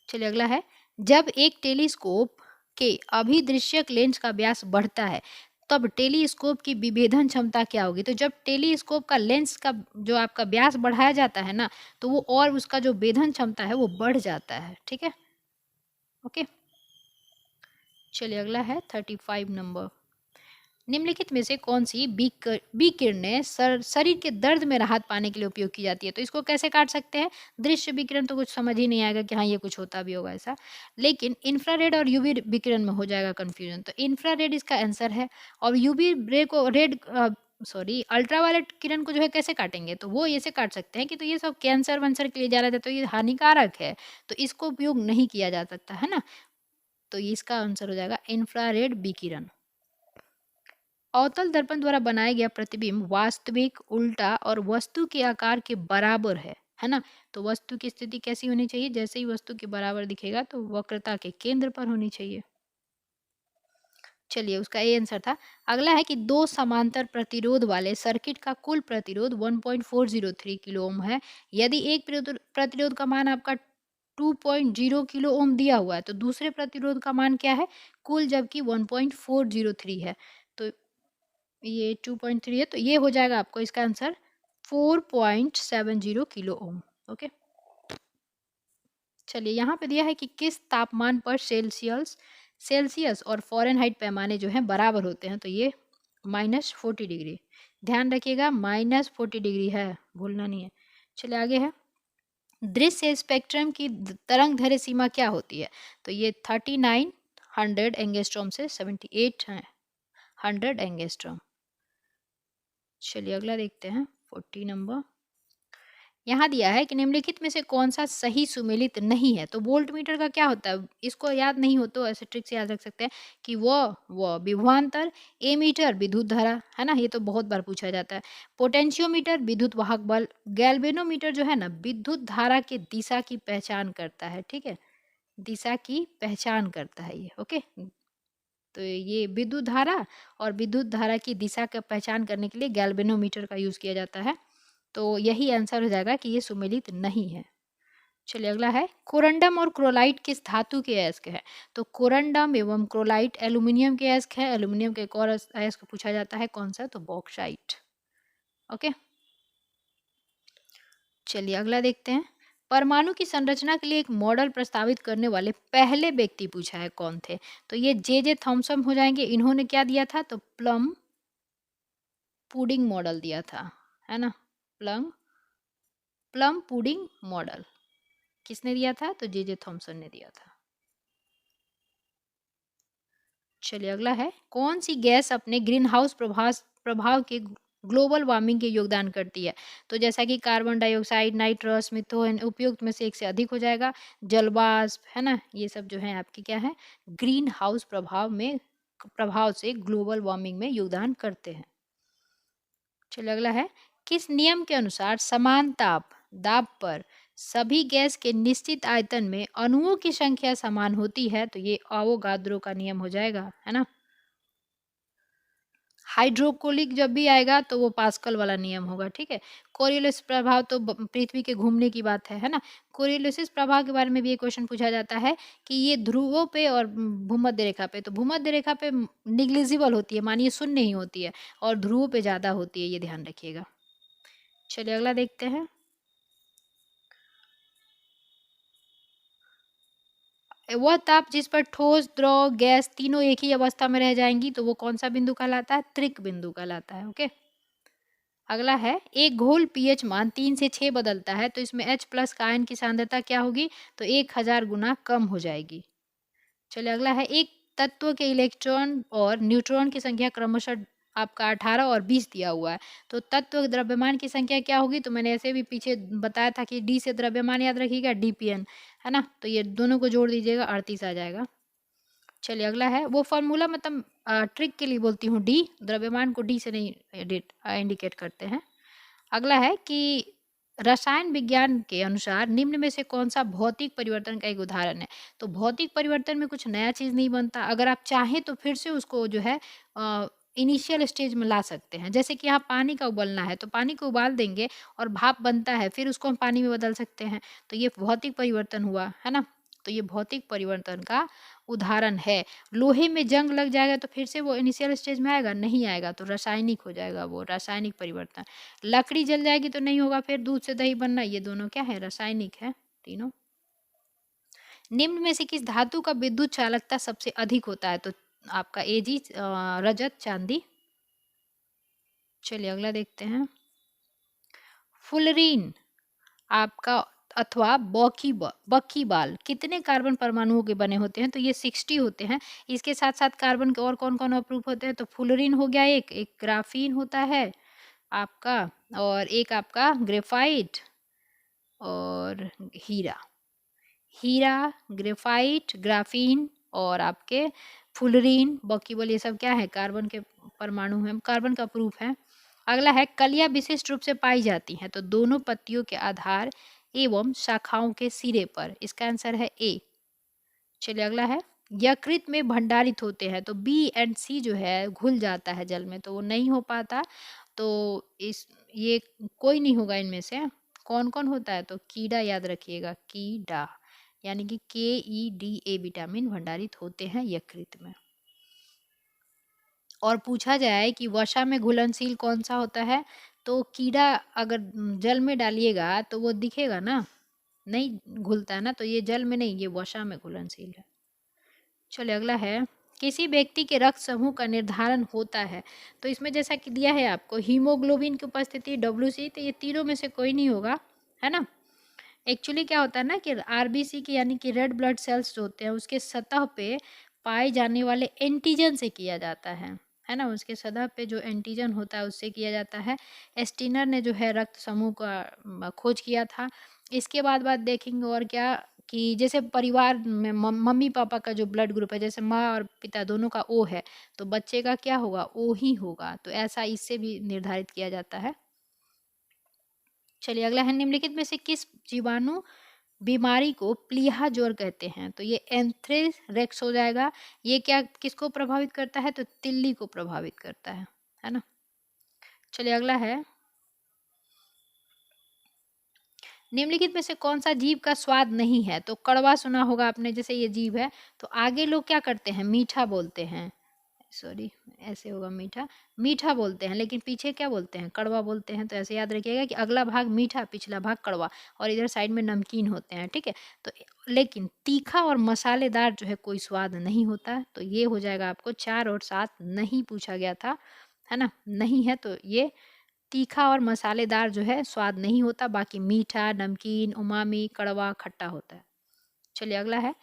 S1: चलिए अगला है, जब एक टेलीस्कोप के अभिदृश्यक लेंस का व्यास बढ़ता है तब टेलीस्कोप की विभेदन क्षमता क्या होगी? तो जब टेलीस्कोप का लेंस का जो आपका व्यास बढ़ाया जाता है ना, तो वो और उसका जो भेदन क्षमता है वो बढ़ जाता है। ठीक है, ओके, चलिए अगला है 35 नंबर, निम्नलिखित में से कौन सी विकिरणें शरीर के दर्द में राहत पाने के लिए उपयोग की जाती है? तो इसको कैसे काट सकते हैं? दृश्य विकिरण तो कुछ समझ ही नहीं आएगा कि हाँ ये कुछ होता भी होगा ऐसा, लेकिन इंफ्रारेड और यूवी विकिरण में हो जाएगा कंफ्यूजन। तो इंफ्रारेड इसका आंसर है, और यूवी रे को रेड सॉरी अल्ट्रावायलेट किरण को जो है कैसे काटेंगे? तो वो ऐसे काट सकते हैं कि तो ये सब कैंसर वंसर के लिए जा रहा था, तो ये हानिकारक है, तो इसको उपयोग नहीं किया जा सकता है ना। तो इसका आंसर हो जाएगा इंफ्रारेड विकिरण। अवतल दर्पण द्वारा बनाया गया प्रतिबिंब वास्तविक, उल्टा और वस्तु के आकार के बराबर है ना। तो वस्तु की स्थिति कैसी होनी चाहिए? जैसे ही वस्तु के बराबर दिखेगा तो वक्रता के केंद्र पर होनी चाहिए। चलिए उसका ये आंसर था। अगला है कि दो समांतर प्रतिरोध वाले सर्किट का कुल प्रतिरोध 1.403 किलो ओम है। यदि एक प्रतिरोध का मान आपका 2.0 किलो ओम दिया हुआ है तो दूसरे प्रतिरोध का मान क्या है? कुल जबकि 1.403 है, तो ये 2.3 है, तो ये हो जाएगा आपको इसका आंसर 4.70 किलो ओम। ओके, चलिए यहाँ पे दिया है कि किस तापमान पर सेल्सियस और फ़ारेनहाइट पैमाने जो हैं बराबर होते हैं? तो ये -40 डिग्री, ध्यान रखिएगा -40 डिग्री है, भूलना नहीं है। चलिए आगे है, दृश्य स्पेक्ट्रम की तरंग दैर्घ्य सीमा क्या होती है? तो ये 3900 एंगस्ट्रॉम से 7800 एंगस्ट्रॉम। चलिए अगला देखते हैं 40 नंबर, यहाँ दिया है कि निम्नलिखित में से कौन सा सही सुमेलित नहीं है? तो वोल्ट मीटर का क्या होता है? इसको याद नहीं हो तो ऐसे ट्रिक से याद रख सकते हैं कि वो विभवांतर, एमीटर विद्युत धारा, है ना, ये तो बहुत बार पूछा जाता है, पोटेंशियोमीटर विद्युत वाहक बल, गैल्वेनोमीटर जो है ना विद्युत धारा के दिशा की पहचान करता है। ठीक है, दिशा की पहचान करता है ये। ओके, तो ये विद्युत धारा और विद्युत धारा की दिशा का पहचान करने के लिए गैल्वेनोमीटर का यूज किया जाता है। तो यही आंसर हो जाएगा कि ये सुमेलित नहीं है। चलिए अगला है, कोरंडम और क्रोलाइट किस धातु के अयस्क है? तो कोरंडम एवं क्रोलाइट एल्यूमिनियम के अयस्क है। एल्यूमिनियम के एक और अयस्क पूछा जाता है, कौन सा? तो बॉक्साइट। ओके, चलिए अगला देखते हैं, परमाणु की संरचना के लिए एक मॉडल प्रस्तावित करने वाले पहले व्यक्ति पूछा है, कौन थे? तो ये जे थॉमसन हो जाएंगे। इन्होंने क्या दिया था? तो प्लम पुडिंग मॉडल दिया था, है ना, प्लम पुडिंग मॉडल किसने दिया था? तो जे थॉमसन ने दिया था। चलिए अगला है, कौन सी गैस अपने ग्रीन हाउस प्रभाव के ग्लोबल वार्मिंग के योगदान करती है? तो जैसा कि कार्बन डाइऑक्साइड, नाइट्रस, मिथेन उपयुक्त में से एक से अधिक हो जाएगा, जलवाष्प, है ना, ये सब जो है आपकी क्या है? ग्रीन हाउस प्रभाव से ग्लोबल वार्मिंग में योगदान करते हैं। चलिए अगला है, किस नियम के अनुसार समान दाब पर सभी गैस के निश्चित आयतन में अणुओं की संख्या समान होती है? तो ये अवोगाद्रो का नियम हो जाएगा, है ना। हाइड्रोकोलिक जब भी आएगा तो वो पास्कल वाला नियम होगा। ठीक है, कोरियोलिस प्रभाव तो पृथ्वी के घूमने की बात है ना। कोरियोलिस प्रभाव के बारे में भी ये क्वेश्चन पूछा जाता है कि ये ध्रुवों पे और भूमध्य रेखा पे, तो भूमध्य रेखा पे निग्लिजिबल होती है, मानिए शून्य ही होती है, और ध्रुवों पे ज़्यादा होती है, ये ध्यान रखिएगा। चलिए अगला देखते हैं, वह ताप जिस पर ठोस, द्रव, गैस तीनों एक ही अवस्था में रह जाएंगी तो वो कौन सा बिंदु कहलाता है? त्रिक बिंदु कहलाता है। ओके, अगला है, एक घोल पीएच मान 3 से 6 बदलता है तो इसमें H+ का आयन की सांद्रता क्या होगी? तो 1000 गुना कम हो जाएगी। चलिए अगला है, एक तत्व के इलेक्ट्रॉन और न्यूट्रॉन की संख्या क्रमशः आपका 18 और 20 दिया हुआ है, तो तत्व द्रव्यमान की संख्या क्या होगी? तो मैंने ऐसे भी पीछे बताया था कि डी से द्रव्यमान याद रखिएगा, DPN, है ना, तो ये दोनों को जोड़ दीजिएगा, 38 आ जाएगा। चलिए अगला है, वो फॉर्मूला मतलब ट्रिक के लिए बोलती हूँ, डी द्रव्यमान को डी से नहीं इंडिकेट करते हैं। अगला है कि रसायन विज्ञान के अनुसार निम्न में से कौन सा भौतिक परिवर्तन का एक उदाहरण है? तो भौतिक परिवर्तन में कुछ नया चीज़ नहीं बनता, अगर आप चाहें तो फिर से उसको जो है इनिशियल स्टेज में ला सकते हैं। जैसे कि यहाँ पानी का उबलना है तो पानी को उबाल देंगे और भाप बनता है, फिर उसको हम पानी में बदल सकते हैं। तो ये भौतिक परिवर्तन हुआ, है ना? तो ये भौतिक परिवर्तन का उदाहरण है। लोहे में जंग लग जाएगा तो फिर से वो इनिशियल स्टेज में आएगा? नहीं आएगा, तो रासायनिक हो जाएगा वो, रासायनिक परिवर्तन। लकड़ी जल जाएगी तो नहीं होगा फिर दूध से दही बनना, ये दोनों क्या है? रासायनिक है तीनों। निम्न में से किस धातु का विद्युत चालकता सबसे अधिक होता है? तो आपका एजी रजत चांदी। चलिए अगला देखते हैं। फुलरीन आपका अथवा बक्कीबाल कितने कार्बन परमाणुओं के बने होते हैं? तो ये 60 होते हैं। इसके साथ साथ कार्बन के और कौन कौन अप्रूप होते हैं? तो फुलरीन हो गया, एक ग्राफीन होता है आपका, और एक आपका ग्रेफाइट और हीरा। हीरा, ग्रेफाइट, ग्राफीन और आपके फुलरीन, बॉकीबल, ये सब क्या है? कार्बन के परमाणु हैं, कार्बन का प्रूफ है। अगला है कलियां विशिष्ट रूप से पाई जाती हैं तो दोनों पत्तियों के आधार एवं शाखाओं के सिरे पर। इसका आंसर है ए। चलिए अगला है यकृत में भंडारित होते हैं तो बी एंड सी जो है घुल जाता है जल में, तो वो नहीं हो पाता। तो इस ये कोई नहीं होगा इनमें से। कौन कौन होता है? तो कीड़ा, याद रखिएगा, कीड़ा, यानी कि KEDA विटामिन भंडारित होते हैं यकृत में। और पूछा जाए कि वसा में घुलनशील कौन सा होता है? तो कीड़ा अगर जल में डालिएगा तो वो दिखेगा ना, नहीं घुलता है ना, तो ये जल में नहीं, ये वसा में घुलनशील है। चलिए अगला है किसी व्यक्ति के रक्त समूह का निर्धारण होता है तो इसमें जैसा कि दिया है आपको हीमोग्लोबिन की उपस्थिति, WC, तो ये तीनों में से कोई नहीं होगा, है ना? एक्चुअली क्या होता है ना कि RBC की यानी कि रेड ब्लड सेल्स जो होते हैं उसके सतह पे पाए जाने वाले एंटीजन से किया जाता है ना? उसके सतह पे जो एंटीजन होता है उससे किया जाता है। एस्टिनर ने जो है रक्त समूह का खोज किया था। इसके बाद देखेंगे और क्या कि जैसे परिवार में मम्मी पापा का जो ब्लड ग्रुप है, जैसे माँ और पिता दोनों का O है तो बच्चे का क्या होगा? O ही होगा। तो ऐसा इससे भी निर्धारित किया जाता है। चलिए अगला है निम्नलिखित में से किस जीवाणु बीमारी को प्लीहा ज्वर कहते हैं? तो ये एंथ्रेक्स हो जाएगा। ये क्या किसको प्रभावित करता है? तो तिल्ली को प्रभावित करता है ना? चलिए अगला है निम्नलिखित में से कौन सा जीव का स्वाद नहीं है? तो कड़वा सुना होगा आपने, जैसे ये जीव है तो आगे लोग क्या करते हैं? मीठा बोलते हैं, सॉरी ऐसे होगा, मीठा मीठा बोलते हैं, लेकिन पीछे क्या बोलते हैं? कड़वा बोलते हैं। तो ऐसे याद रखिएगा कि अगला भाग मीठा, पिछला भाग कड़वा, और इधर साइड में नमकीन होते हैं, ठीक है? तो लेकिन तीखा और मसालेदार जो है कोई स्वाद नहीं होता। तो ये हो जाएगा आपको 4 और 7 नहीं पूछा गया था, है ना? नहीं है तो ये तीखा और मसालेदार जो है स्वाद नहीं होता, बाकी मीठा, नमकीन, उमामी, कड़वा, खट्टा होता है। चलिए अगला है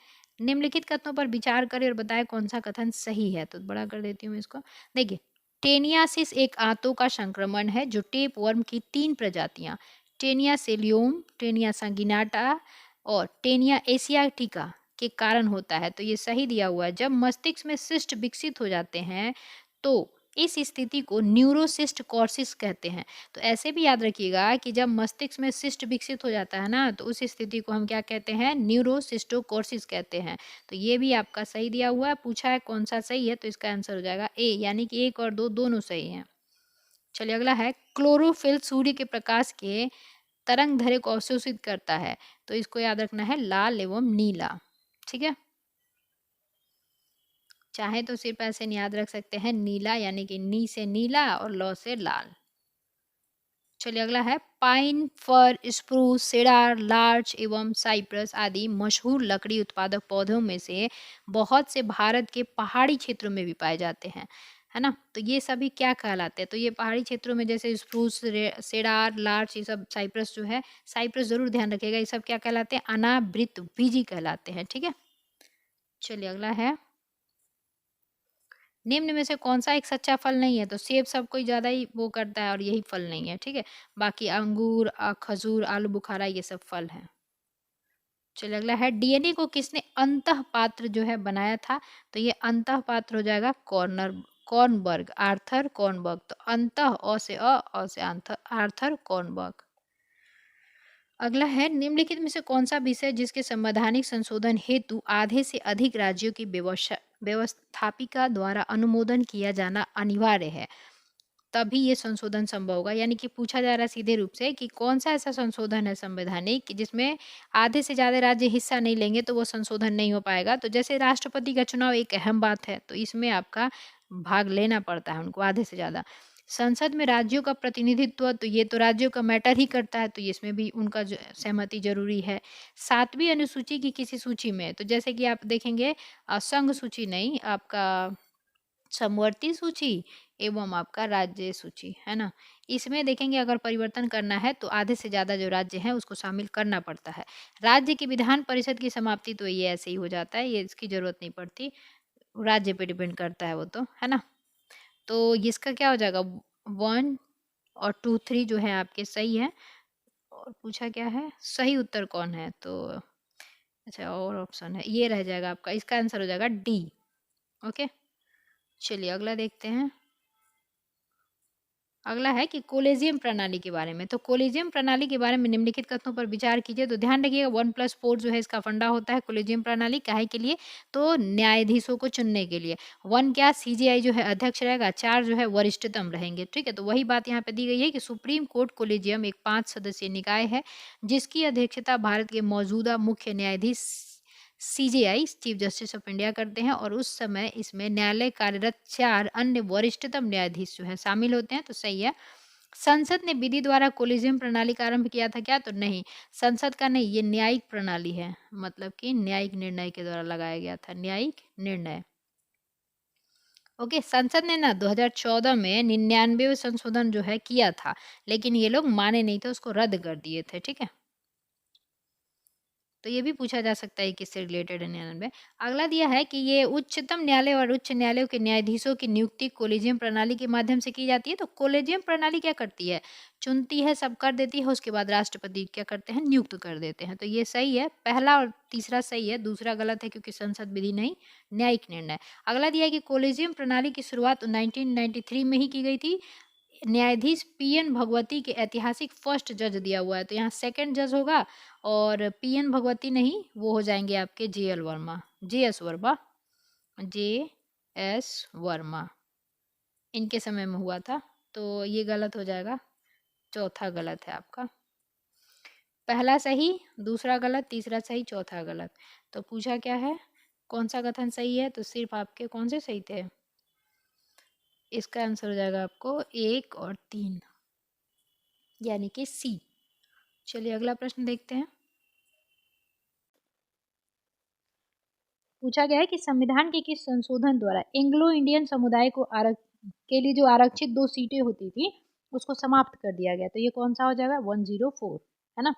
S1: निम्नलिखित कथनों पर विचार करें और बताएं कौन सा कथन सही है। तो बड़ा कर देती हूँ इसको। देखिए, टेनियासिस एक आंतों का संक्रमण है जो टेप वर्म की 3 प्रजातियां टेनिया सेलियोम, टेनिया संगिनाटा और टेनिया एशियाटिका के कारण होता है। तो ये सही दिया हुआ है। जब मस्तिष्क में सिस्ट विकसित हो जाते हैं तो इस स्थिति को न्यूरोसिस्ट कॉर्सिस कहते हैं। तो ऐसे भी याद रखिएगा कि जब मस्तिष्क में सिस्ट विकसित हो जाता है ना तो उस स्थिति को हम क्या कहते हैं? न्यूरोसिस्टोकोर्सिस कहते हैं। तो ये भी आपका सही दिया हुआ है। पूछा है कौन सा सही है तो इसका आंसर हो जाएगा ए, यानी कि 1 और 2 दोनों सही हैं। चलिए अगला है क्लोरोफिल सूर्य के प्रकाश के तरंग दैर्ध्य को अवशोषित करता है। तो इसको याद रखना है लाल एवं नीला, ठीक है? चाहे तो सिर्फ ऐसे याद रख सकते हैं नीला, यानी कि नी से नीला और लौ से लाल। चलिए अगला है पाइन, फर, स्प्रूस, सेडार, लार्च एवं साइप्रस आदि मशहूर लकड़ी उत्पादक पौधों में से बहुत से भारत के पहाड़ी क्षेत्रों में भी पाए जाते हैं, है ना? तो ये सभी क्या कहलाते हैं? तो ये पहाड़ी क्षेत्रों में जैसे स्प्रूस, सेडार, लार्च, ये सब, साइप्रस जो है, साइप्रस जरूर ध्यान रखिएगा, ये सब क्या कहलाते हैं? अनावृतबीजी कहलाते हैं, ठीक है? चलिए अगला है निम्न में से कौन सा एक सच्चा फल नहीं है? तो सेब सब कोई ज्यादा ही वो करता है और यही फल नहीं है, ठीक है? बाकी अंगूर, खजूर, आलू बुखारा ये सब फल हैं। चलिए अगला है DNA को किसने अंतः पात्र जो है बनाया था? तो ये अंतः पात्र हो जाएगा कॉर्नबर्ग, आर्थर कॉर्नबर्ग। तो अंतः अ से अंतः, आर्थर कॉर्नबर्ग। अगला है, निम्नलिखित में से कौन सा विषय जिसके संवैधानिक संशोधन हेतु आधे से अधिक राज्यों की व्यवस्थापिका द्वारा अनुमोदन किया जाना अनिवार्य है, तभी ये संशोधन संभव होगा। यानी कि पूछा जा रहा है सीधे रूप से कि कौन सा ऐसा संशोधन है संवैधानिक कि जिसमें आधे से ज़्यादा राज्य हिस्सा नहीं लेंगे तो वो संशोधन नहीं हो पाएगा। तो जैसे राष्ट्रपति का चुनाव एक अहम बात है, तो इसमें आपका भाग लेना पड़ता है उनको आधे से ज़्यादा। संसद में राज्यों का प्रतिनिधित्व, तो ये तो राज्यों का मैटर ही करता है, तो इसमें भी उनका सहमति जरूरी है। 7वीं अनुसूची की किसी सूची में, तो जैसे कि आप देखेंगे संघ सूची नहीं, आपका समवर्ती सूची एवं आपका राज्य सूची है ना, इसमें देखेंगे अगर परिवर्तन करना है तो आधे से ज़्यादा जो राज्य हैं उसको शामिल करना पड़ता है। राज्य की विधान परिषद की समाप्ति तो ये ऐसे ही हो जाता है, ये इसकी ज़रूरत नहीं पड़ती, राज्य पे डिपेंड करता है वो तो, है ना। तो इसका क्या हो जाएगा, 1 और 2 3 जो है आपके सही है। और पूछा क्या है, सही उत्तर कौन है, तो अच्छा और ऑप्शन है, ये रह जाएगा आपका, इसका आंसर हो जाएगा डी। ओके, चलिए अगला देखते हैं। अगला है कि कोलेजियम प्रणाली के बारे में। तो कोलेजियम प्रणाली के बारे में निम्नलिखित कथनों पर विचार कीजिए। तो ध्यान रखिएगा 1+4 जो है इसका फंडा होता है कोलेजियम प्रणाली, काहे के लिए, तो न्यायाधीशों को चुनने के लिए। 1 क्या, सीजेआई जो है अध्यक्ष रहेगा, 4 जो है वरिष्ठतम रहेंगे, ठीक है। तो वही बात यहाँ पे दी गई है कि सुप्रीम कोर्ट कोलेजियम एक 5 सदस्यीय निकाय है जिसकी अध्यक्षता भारत के मौजूदा मुख्य न्यायाधीश CJI chief justice of India करते हैं, और उस समय इसमें न्यायालय कार्यरत 4 अन्य वरिष्ठतम न्यायाधीश जो है शामिल होते हैं, तो सही है। संसद ने विधि द्वारा कोलिजियम प्रणाली का आरंभ किया था क्या, तो नहीं, संसद का नहीं, ये न्यायिक प्रणाली है, मतलब कि न्यायिक निर्णय के द्वारा लगाया गया था, न्यायिक निर्णय। ओके, संसद ने ना 2014 में 99 संशोधन जो है किया था, लेकिन ये लोग माने नहीं थे, उसको रद्द कर दिए थे, ठीक है। तो ये भी पूछा जा सकता है किससे रिलेटेड है 99। अगला दिया है कि ये उच्चतम न्यायालय और उच्च न्यायालयों के न्यायाधीशों की नियुक्ति कोलेजियम प्रणाली के माध्यम से की जाती है। तो कोलेजियम प्रणाली क्या करती है, चुनती है, सब कर देती है, उसके बाद राष्ट्रपति क्या करते हैं, नियुक्त कर देते हैं। तो ये सही है, पहला और तीसरा सही है, दूसरा गलत है क्योंकि संसद विधि नहीं, न्यायिक निर्णय। अगला दिया है कि कोलेजियम प्रणाली की शुरुआत 1993 में ही की गई थी। न्यायाधीश पीएन भगवती के ऐतिहासिक फर्स्ट जज दिया हुआ है, तो यहाँ सेकंड जज होगा, और पीएन भगवती नहीं, वो हो जाएंगे आपके JL Verma, JS Verma, JS Verma, इनके समय में हुआ था। तो ये गलत हो जाएगा, चौथा गलत है आपका, पहला सही, दूसरा गलत, तीसरा सही, चौथा गलत। तो पूछा क्या है, कौन सा कथन सही है, तो सिर्फ आपके कौन से सही थे, इसका आंसर हो जाएगा आपको 1 और 3, यानी कि सी। चलिए अगला प्रश्न देखते हैं। पूछा गया है कि संविधान के किस संशोधन द्वारा एंग्लो इंडियन समुदाय को के लिए जो आरक्षित 2 सीटें होती थी उसको समाप्त कर दिया गया। तो ये कौन सा हो जाएगा, 104, है ना।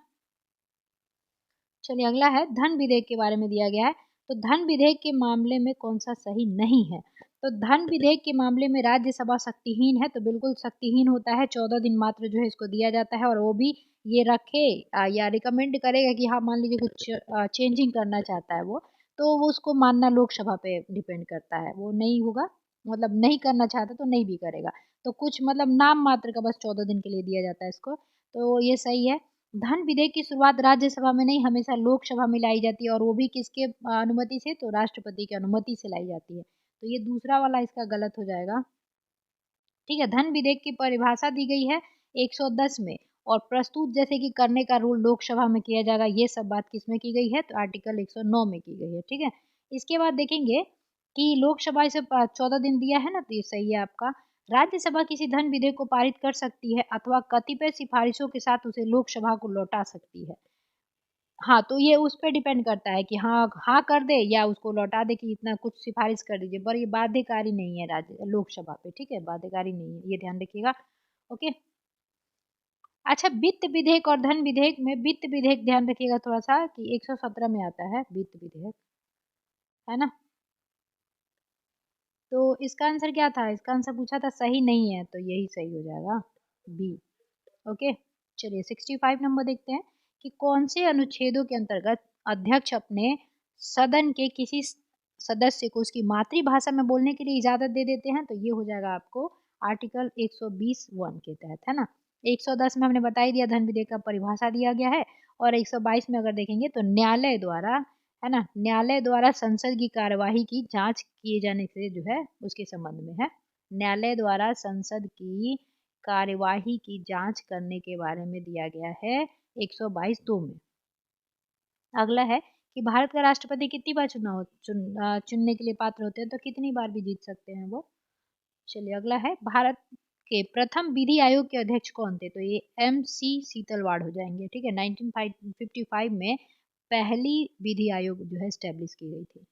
S1: चलिए अगला है, धन विधेयक के बारे में दिया गया है। तो धन विधेयक के मामले में कौन सा सही नहीं है, तो धन विधेयक के मामले में राज्यसभा शक्तिहीन है, तो बिल्कुल शक्तिहीन होता है, 14 दिन मात्र जो है इसको दिया जाता है, और वो भी ये रखे या रिकमेंड करेगा कि हाँ मान लीजिए कुछ चेंजिंग करना चाहता है वो, तो वो उसको मानना लोकसभा पे डिपेंड करता है, वो नहीं होगा, मतलब नहीं करना चाहता तो नहीं भी करेगा। तो कुछ मतलब नाम मात्र का बस 14 दिन के लिए दिया जाता है इसको, तो ये सही है। धन विधेयक की शुरुआत राज्यसभा में नहीं, हमेशा लोकसभा में लाई जाती है, और वो भी किसके अनुमति से, तो राष्ट्रपति की अनुमति से लाई जाती है। तो ये दूसरा वाला इसका गलत हो जाएगा, ठीक है। धन विधेयक की परिभाषा दी गई है 110 में, और प्रस्तुत जैसे कि करने का रूल लोकसभा में किया जाएगा, ये सब बात किसमें की गई है, तो आर्टिकल 109 में की गई है, ठीक है। इसके बाद देखेंगे कि लोकसभा इसे 14 दिन दिया है ना, तो ये सही है आपका। राज्यसभा किसी धन विधेयक को पारित कर सकती है अथवा कतिपय सिफारिशों के साथ उसे लोकसभा को लौटा सकती है। हाँ, तो ये उस पे डिपेंड करता है कि हाँ, हाँ कर दे या उसको लौटा दे कि इतना कुछ सिफारिश कर दीजिए, पर ये बाध्यकारी नहीं है राज्य लोकसभा पे, ठीक है, बाध्यकारी नहीं है, ये ध्यान रखिएगा। ओके, अच्छा, वित्त विधेयक और धन विधेयक में, वित्त विधेयक ध्यान रखिएगा थोड़ा सा कि 117 में आता है वित्त विधेयक, है ना। तो इसका आंसर क्या था, इसका आंसर पूछा था सही नहीं है, तो यही सही हो जाएगा, बी। ओके, चलिए 65 नंबर देखते हैं कि कौन से अनुच्छेदों के अंतर्गत अध्यक्ष अपने सदन के किसी सदस्य को उसकी मातृभाषा में बोलने के लिए इजाजत दे देते हैं, तो ये हो जाएगा आपको आर्टिकल 120(1) के तहत, है ना। 110 में हमने बता ही दिया, धन विधेयक का परिभाषा दिया गया है, और 122 में अगर देखेंगे तो न्यायालय द्वारा, है ना, न्यायालय द्वारा संसद की कार्यवाही की जांच किए जाने से जो है उसके संबंध में है। न्यायालय द्वारा संसद की कार्यवाही की जांच करने के बारे में दिया गया है 122(2) में। अगला है कि भारत का राष्ट्रपति कितनी बार चुनने के लिए पात्र होते हैं, तो कितनी बार भी जीत सकते हैं वो। चलिए अगला है, भारत के प्रथम विधि आयोग के अध्यक्ष कौन थे, तो ये MC सीतलवाड़ हो जाएंगे। ठीक है, 1955 में पहली विधि आयोग जो है स्टेब्लिश की गई थी।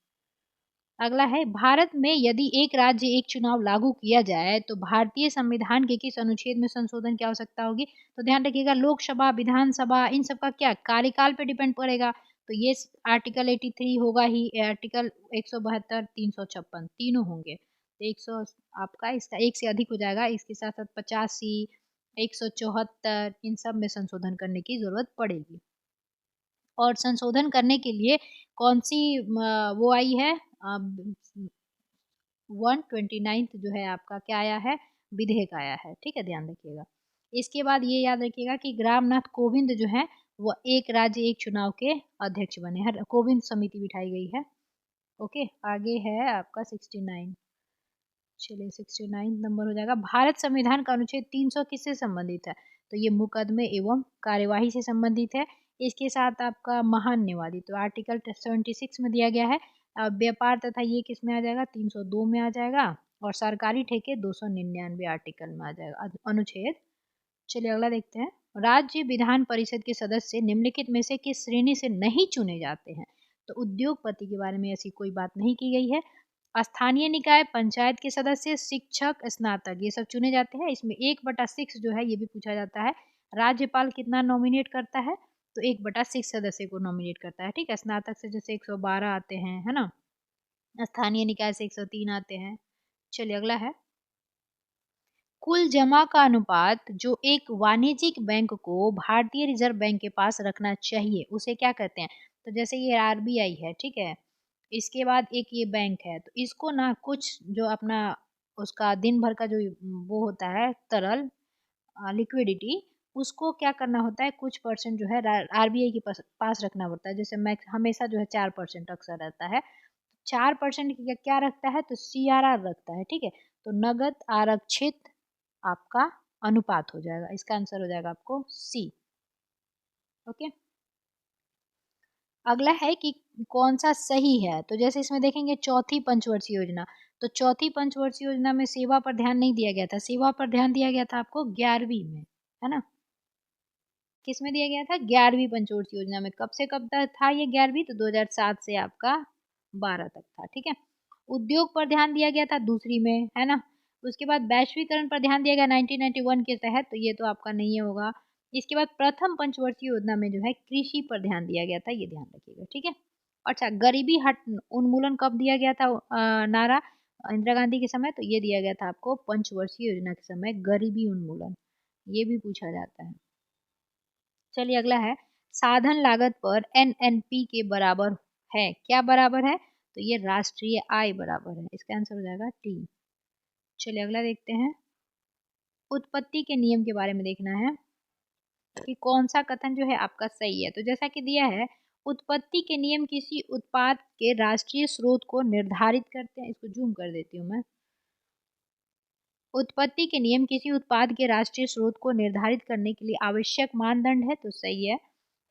S1: अगला है, भारत में यदि एक राज्य एक चुनाव लागू किया जाए तो भारतीय संविधान के किस अनुच्छेद में संशोधन की आवश्यकता होगी, तो ध्यान रखिएगा लोकसभा, विधानसभा, इन सबका क्या कार्यकाल पे डिपेंड पड़ेगा, तो ये आर्टिकल 83 होगा ही, आर्टिकल 172, 356 तीनों होंगे। तो 100 आपका इसका एक से अधिक हो जाएगा, इसके साथ साथ 85, 174 इन सब में संशोधन करने की जरूरत पड़ेगी। और संशोधन करने के लिए कौन सी वो आई है, 129 जो है आपका क्या आया है, विधेयक आया है। ठीक है, ध्यान रखिएगा। इसके बाद ये याद रखिएगा कि ग्रामनाथ कोविंद जो है वो एक राज्य एक चुनाव के अध्यक्ष बने हैं, कोविंद समिति बिठाई गई है। ओके, आगे है आपका 69। चलिए 69 नंबर हो जाएगा, भारत संविधान का अनुच्छेद 300 किससे संबंधित है, तो ये मुकदमे एवं कार्यवाही से संबंधित है। इसके साथ आपका महान निवादी तो आर्टिकल 76 में दिया गया है। व्यापार तथा ये किस में आ जाएगा, 302 में आ जाएगा। और सरकारी ठेके 299 आर्टिकल में आ जाएगा अनुच्छेद। चलिए अगला देखते हैं, राज्य विधान परिषद के सदस्य निम्नलिखित में से किस श्रेणी से नहीं चुने जाते हैं, तो उद्योगपति के बारे में ऐसी कोई बात नहीं की गई है। स्थानीय निकाय, पंचायत के सदस्य, शिक्षक, स्नातक ये सब चुने जाते हैं। इसमें 1/6 जो है ये भी पूछा जाता है। राज्यपाल कितना नॉमिनेट करता है, तो 1/6 सदस्य को नॉमिनेट करता है। ठीक है, स्नातक से जैसे 112 आते हैं, है ना, स्थानीय निकाय से 103 आते हैं। चलिए अगला है, कुल जमा का अनुपात जो एक वाणिज्यिक बैंक को भारतीय रिजर्व बैंक के पास रखना चाहिए उसे क्या कहते हैं, तो जैसे ये RBI है, ठीक है, इसके बाद एक ये बैंक है, तो इसको ना कुछ जो अपना उसका दिन भर का जो वो होता है तरल लिक्विडिटी, उसको क्या करना होता है, कुछ परसेंट जो है RBI के पास रखना पड़ता है। जैसे मैं हमेशा जो है 4% अक्सर रहता है, 4% क्या रखता है, तो CRR रखता है। ठीक है, तो नगद आरक्षित आपका अनुपात हो जाएगा, इसका आंसर हो जाएगा आपको C। ओके, अगला है कि कौन सा सही है, तो जैसे इसमें देखेंगे चौथी पंचवर्षीय योजना, तो चौथी पंचवर्षीय योजना में सेवा पर ध्यान नहीं दिया गया था, सेवा पर ध्यान दिया गया था आपको 11वीं में, है ना, किस में दिया गया था, 11वीं पंचवर्षीय योजना में। कब से कब तक था ये 11वीं, तो 2007 से आपका 12 तक था। ठीक है, उद्योग पर ध्यान दिया गया था दूसरी में, है ना। उसके बाद वैश्वीकरण पर ध्यान दिया गया 1991 के तहत, तो ये तो आपका नहीं होगा। इसके बाद प्रथम पंचवर्षीय योजना में जो है कृषि पर ध्यान दिया गया था, ये ध्यान रखिएगा। ठीक है, अच्छा, गरीबी हट उन्मूलन कब दिया गया था नारा, इंदिरा गांधी के समय, तो ये दिया गया था आपको पंचवर्षीय योजना के समय, गरीबी उन्मूलन, ये भी पूछा जाता है। चलिए अगला है, साधन लागत पर NNP के बराबर है, क्या बराबर है, तो ये राष्ट्रीय आय बराबर है, इसका आंसर हो जाएगा T। चलिए अगला देखते हैं, उत्पत्ति के नियम के बारे में देखना है कि कौन सा कथन जो है आपका सही है। तो जैसा कि दिया है, उत्पत्ति के नियम किसी उत्पाद के राष्ट्रीय स्रोत को निर्धारित करते हैं, इसको जूम कर देती हूँ मैं। उत्पत्ति के नियम किसी उत्पाद के राष्ट्रीय स्रोत को निर्धारित करने के लिए आवश्यक मानदंड है, तो सही है।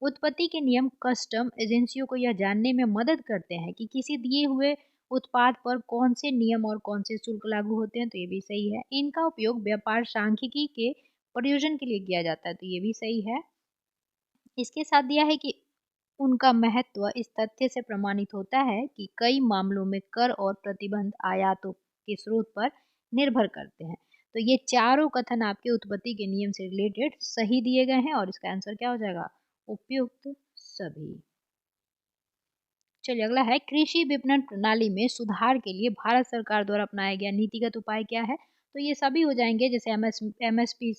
S1: उत्पत्ति के नियम कस्टम एजेंसियों को यह जानने में मदद करते हैं कि किसी दिए हुए उत्पाद पर कौन से नियम और कौन से शुल्क लागू होते हैं, तो ये भी सही है। इनका उपयोग व्यापार सांख्यिकी के प्रयोजन के लिए किया जाता है, तो ये भी सही है। इसके साथ दिया है कि उनका महत्व इस तथ्य से प्रमाणित होता है कि कई मामलों में कर और प्रतिबंध आयातों के स्रोत पर निर्भर करते हैं। तो ये चारों कथन आपके उत्पत्ति के नियम से रिलेटेड सही दिए गए हैं और इसका आंसर क्या हो जाएगा, उपयुक्त सभी। चलिए अगला है, कृषि विपणन प्रणाली में सुधार के लिए भारत सरकार द्वारा अपनाया गया नीतिगत उपाय क्या है, तो ये सभी हो जाएंगे, जैसे MSP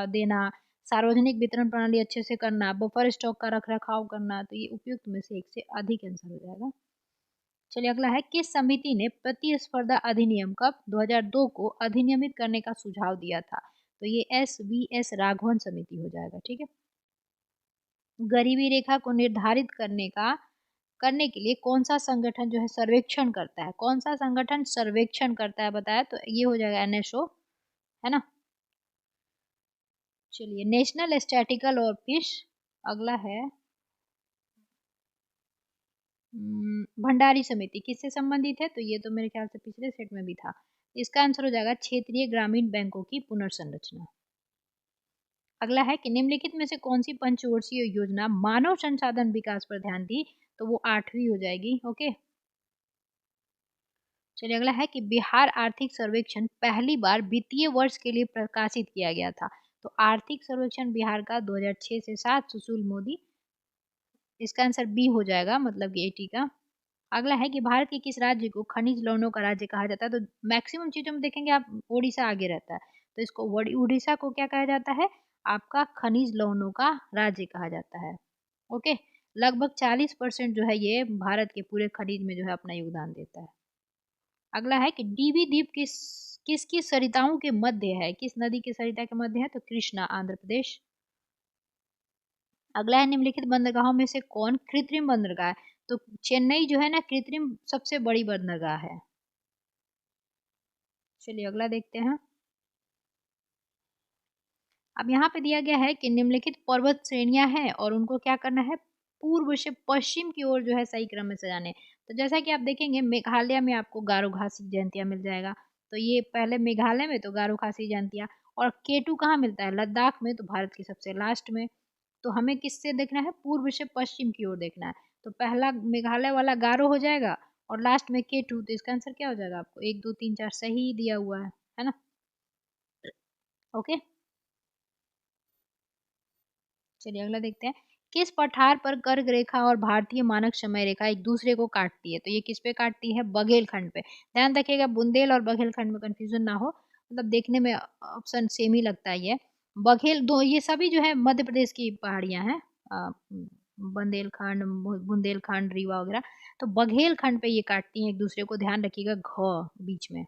S1: देना, सार्वजनिक वितरण प्रणाली अच्छे से करना, बफर स्टॉक का रख रखाव करना, तो ये उपयुक्त में से एक से अधिक आंसर हो जाएगा। चलिए अगला है, किस समिति ने प्रतिस्पर्धा अधिनियम कब 2002 को अधिनियमित करने का सुझाव दिया था, तो ये SVS राघवन समिति हो जाएगा। ठीक है, गरीबी रेखा को निर्धारित करने के लिए कौन सा संगठन जो है सर्वेक्षण करता है, कौन सा संगठन सर्वेक्षण करता है बताया, तो ये हो जाएगा एनएसओ, है ना। चलिए, नेशनल स्टैटिकल ऑफिस अगला है। भंडारी समिति किससे संबंधित है, तो ये तो मेरे ख्याल से पिछले सेट में भी था। इसका आंसर हो जाएगा क्षेत्रीय ग्रामीण बैंकों की पुनर्संरचना। अगला है कि निम्नलिखित में से कौन सी पंचवर्षीय योजना मानव संसाधन विकास पर ध्यान दी, तो वो 8वीं हो जाएगी। ओके, चलिए अगला है कि बिहार आर्थिक सर्वेक्षण पहली बार वित्तीय वर्ष के लिए प्रकाशित किया गया था, तो आर्थिक सर्वेक्षण बिहार का 2006 से 7, सुशील मोदी। इसका आंसर बी हो जाएगा, मतलब कि 80 का। अगला है कि भारत के किस राज्य को खनिज लवणों का राज्य कहा जाता है, तो मैक्सिमम चीजों में देखेंगे आप उड़ीसा आगे रहता है, तो इसको उड़ीसा को क्या कहा जाता है, आपका खनिज लवणों का राज्य कहा जाता है। ओके, लगभग 40% जो है ये भारत के पूरे खनिज में जो है अपना योगदान देता है। अगला है कि डीवी द्वीप किसकी सरिताओं के मध्य है, किस नदी की सरिता के मध्य है, तो कृष्णा, आंध्र प्रदेश। अगला है निम्नलिखित बंदरगाहों में से कौन कृत्रिम बंदरगाह है, तो चेन्नई जो है ना कृत्रिम सबसे बड़ी बंदरगाह है। चलिए अगला देखते हैं। अब यहाँ पे दिया गया है कि निम्नलिखित पर्वत श्रेणियां हैं और उनको क्या करना है, पूर्व से पश्चिम की ओर जो है सही क्रम में सजाने। तो जैसा कि आप देखेंगे मेघालय में आपको गारो घासी जयंतिया मिल जाएगा, तो ये पहले मेघालय में तो गारो घासी जयंतिया, और केटू कहाँ मिलता है, लद्दाख में, तो भारत की सबसे लास्ट में। तो हमें किससे देखना है, पूर्व से पश्चिम की ओर देखना है, तो पहला मेघालय वाला गारो हो जाएगा और लास्ट में केटू, तो इसका आंसर क्या हो जाएगा, आपको 1 2 3 4 सही दिया हुआ है ना। ओके, चलिए अगला देखते हैं। किस पठार पर कर्क रेखा और भारतीय मानक समय रेखा एक दूसरे को काटती है, तो ये किस पे काटती है, बघेलखंड पे। ध्यान रखिएगा बुंदेल और बघेलखंड में कंफ्यूजन ना हो, मतलब देखने में ऑप्शन सेम ही लगता है ये। बघेल दो, ये सभी जो है मध्य प्रदेश की पहाड़ियां हैं, बुंदेलखंड, बुंदेलखंड, रीवा वगैरह, तो बघेलखंड पे ये काटती हैं एक दूसरे को, ध्यान रखिएगा घ बीच में।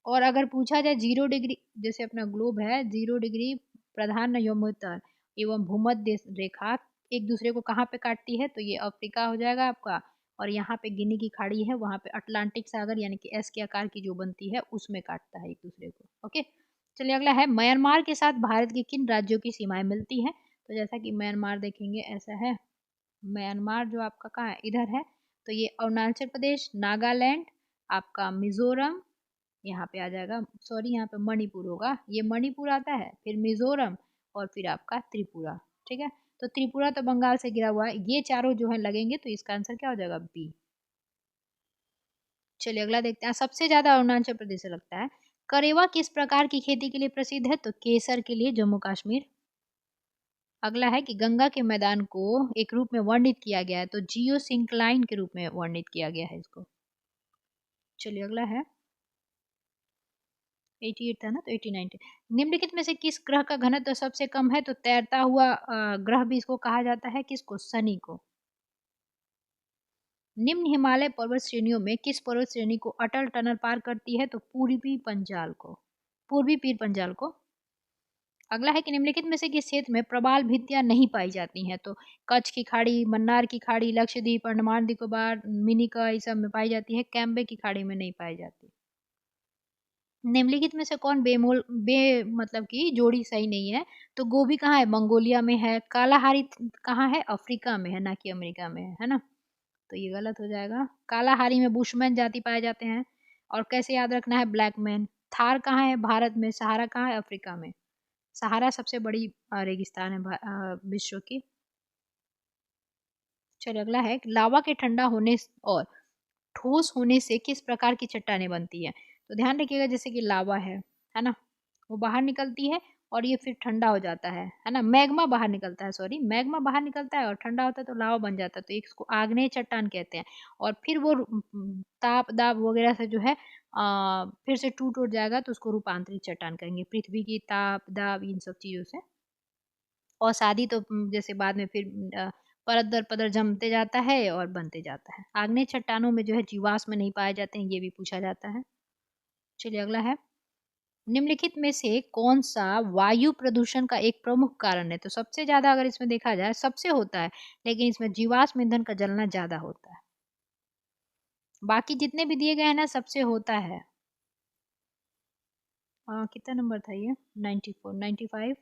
S1: और अगर पूछा जाए 0 डिग्री, जैसे अपना ग्लोब है, 0 डिग्री प्रधान योमोत्तर एवं भूमध्य रेखा एक दूसरे को कहाँ पे काटती है, तो ये अफ्रीका हो जाएगा आपका, और यहाँ पे गिनी की खाड़ी है, वहाँ पे अटलांटिक सागर यानी कि एस के आकार की जो बनती है उसमें काटता है एक दूसरे को। ओके, चलिए अगला है, म्यांमार के साथ भारत के किन राज्यों की सीमाएं मिलती हैं, तो जैसा कि म्यांमार देखेंगे ऐसा है, म्यांमार जो आपका कहाँ है, इधर है, तो ये अरुणाचल प्रदेश, नागालैंड, आपका मिजोरम, यहाँ पे आ जाएगा, सॉरी यहाँ पे मणिपुर होगा, ये मणिपुर आता है, फिर मिजोरम, और फिर आपका त्रिपुरा। ठीक है, तो त्रिपुरा तो बंगाल से गिरा हुआ है, ये चारों जो है लगेंगे, तो इसका आंसर क्या हो जाएगा, बी। चलिए अगला देखते हैं। सबसे ज्यादा अरुणाचल प्रदेश से लगता है। करेवा किस प्रकार की खेती के लिए प्रसिद्ध है, तो केसर के लिए, जम्मू कश्मीर। अगला है कि गंगा के मैदान को एक रूप में वर्णित किया गया है, तो जियो सिंक्लाइन के रूप में वर्णित किया गया है इसको। चलिए अगला है, 88 था ना, तो 89। निम्नलिखित में से किस ग्रह का घनत्व सबसे कम है, तो तैरता हुआ ग्रह भी इसको कहा जाता है, किसको, शनि को। निम्न हिमालय पर्वत श्रेणियों में किस पर्वत श्रेणी को अटल टनल पार करती है, तो पूर्वी पंजाल को, पूर्वी पीर पंजाल को। अगला है कि निम्नलिखित में से किस क्षेत्र में प्रवाल भित्तियां नहीं पाई जाती हैं, तो कच्छ की खाड़ी, मन्नार की खाड़ी, लक्षद्वीप, अंडमान निकोबार, मिनिकॉय, इस सब में पाई जाती है, कैम्बे की खाड़ी में नहीं पाई जाती। निम्नलिखित में से कौन बेमोल मतलब कि जोड़ी सही नहीं है, तो गोभी कहाँ है, मंगोलिया में है, कालाहारी कहाँ है, अफ्रीका में है, ना कि अमेरिका में है ना, तो ये गलत हो जाएगा। कालाहारी में बुशमैन जाति पाए जाते हैं। और कैसे याद रखना है, ब्लैकमैन। थार कहाँ है, भारत में। सहारा कहाँ है, अफ्रीका में। सहारा सबसे बड़ी रेगिस्तान है विश्व की। चलिए अगला है, लावा के ठंडा होने और ठोस होने से किस प्रकार की चट्टानें बनती है, तो ध्यान रखिएगा जैसे कि लावा है ना, वो बाहर निकलती है और ये फिर ठंडा हो जाता है ना, मैग्मा बाहर निकलता है, सॉरी मैग्मा बाहर निकलता है और ठंडा होता है तो लावा बन जाता है, तो इसको आग्नेय चट्टान कहते हैं। और फिर वो ताप दाब वगैरह से जो है फिर से टूट उट जाएगा तो उसको रूपांतरित चट्टान कहेंगे, पृथ्वी की ताप दाब इन सब चीजों से। और शादी तो जैसे बाद में फिर परत दर पदर जमते जाता है और बनते जाता है। आग्नेय चट्टानों में जो है जीवाश्म नहीं पाए जाते हैं, ये भी पूछा जाता है। चलिए अगला है, निम्नलिखित में से कौन सा वायु प्रदूषण का एक प्रमुख कारण है? तो सबसे ज्यादा अगर इसमें देखा जाए सबसे होता है, लेकिन इसमें जीवाश्म ईंधन का जलना ज्यादा होता है। बाकी जितने भी दिए गए हैं ना सबसे होता है। कितना नंबर था ये? 94, 95।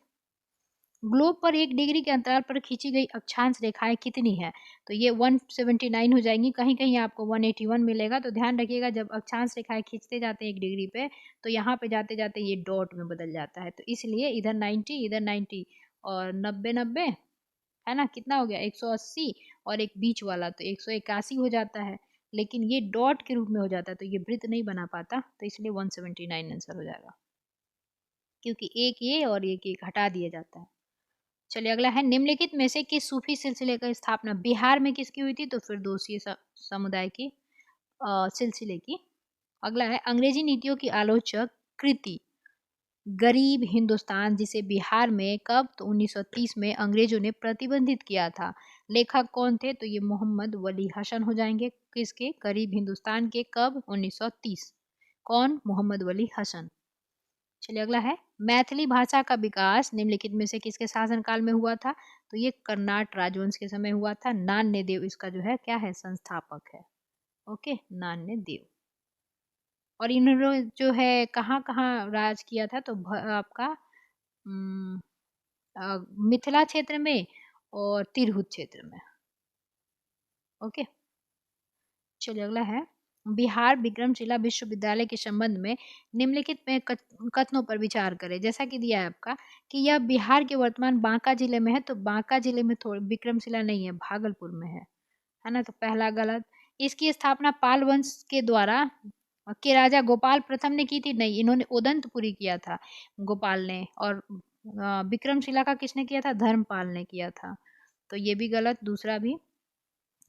S1: ग्लोब पर 1 डिग्री के अंतराल पर खींची गई अक्षांश रेखाएं कितनी है? तो ये 179 हो जाएंगी, कहीं कहीं आपको 181 मिलेगा। तो ध्यान रखिएगा जब अक्षांश रेखाएं खींचते जाते हैं 1 डिग्री पे, तो यहाँ पे जाते जाते ये डॉट में बदल जाता है। तो इसलिए इधर 90, इधर 90 और 90 90, है ना, कितना हो गया? 180। और एक बीच वाला तो 181 हो जाता है, लेकिन ये डॉट के रूप में हो जाता है तो ये वृत्त नहीं बना पाता, तो इसलिए 179 आंसर हो जाएगा, क्योंकि एक ये और एक एक हटा दिया जाता है। चलिए अगला है, निम्नलिखित में से किस सूफी सिलसिले का स्थापना बिहार में किसकी हुई थी? तो फिरदौसी समुदाय की सिलसिले की। अगला है, अंग्रेजी नीतियों की आलोचक कृति गरीब हिंदुस्तान, जिसे बिहार में कब? तो 1930 में अंग्रेजों ने प्रतिबंधित किया था। लेखक कौन थे? तो ये मोहम्मद वली हसन हो जाएंगे। किसके? गरीब हिंदुस्तान के। कब? 1930। कौन? मोहम्मद वली हसन। चलिए अगला है, मैथिली भाषा का विकास निम्नलिखित में से किसके शासनकाल में हुआ था? तो ये कर्नाट राजवंश के समय हुआ था। नान्य देव इसका जो है क्या है? संस्थापक है। ओके, नान्य देव। और इन्होंने जो है कहाँ कहाँ राज किया था? तो आपका अम, मिथिला क्षेत्र में और तिरहुत क्षेत्र में। ओके, चलिए अगला है, बिहार विक्रमशिला विश्वविद्यालय के संबंध में निम्नलिखित में कथनों पर विचार करें। जैसा कि दिया है आपका कि यह बिहार के वर्तमान बांका जिले में है, तो बांका जिले में थोड़ी विक्रमशिला नहीं है, भागलपुर में है ना, तो पहला गलत। इसकी स्थापना पाल वंश के द्वारा के राजा गोपाल प्रथम ने की थी? नहीं, इन्होंने उदंतपुरी किया था गोपाल ने। और विक्रमशिला का किसने किया था? धर्मपाल ने किया था, तो ये भी गलत। दूसरा भी,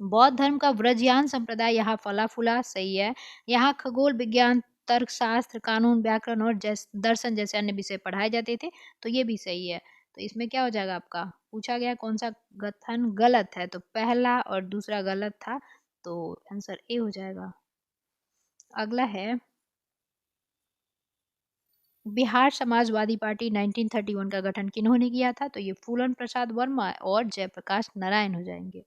S1: बौद्ध धर्म का व्रजयान संप्रदाय यहाँ फला फूला, सही है। यहाँ खगोल विज्ञान, तर्कशास्त्र, कानून, व्याकरण और दर्शन जैसे अन्य विषय पढ़ाए जाते थे, तो ये भी सही है। तो इसमें क्या हो जाएगा आपका? पूछा गया कौन सा कथन गलत है, तो पहला और दूसरा गलत था, तो आंसर ए हो जाएगा। अगला है, बिहार समाजवादी पार्टी 1931 का गठन किन्होंने किया था? तो ये फूलन प्रसाद वर्मा और जयप्रकाश नारायण हो जाएंगे।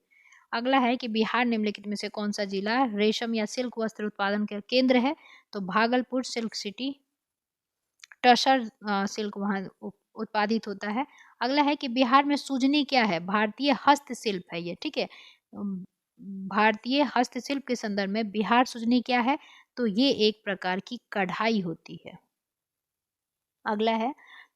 S1: अगला है कि बिहार निम्नलिखित में से कौन सा जिला रेशम या सिल्क वस्त्र उत्पादन का केंद्र है? तो Bhagalpur silk city, tussar silk वहाँ उत्पादित होता है। अगला है कि बिहार में सुजनी क्या है? भारतीय हस्तशिल्प है ये, ठीक है। भारतीय हस्तशिल्प के संदर्भ में बिहार सुजनी क्या है? तो ये एक प्रकार की कढ़ाई होती है। अगला है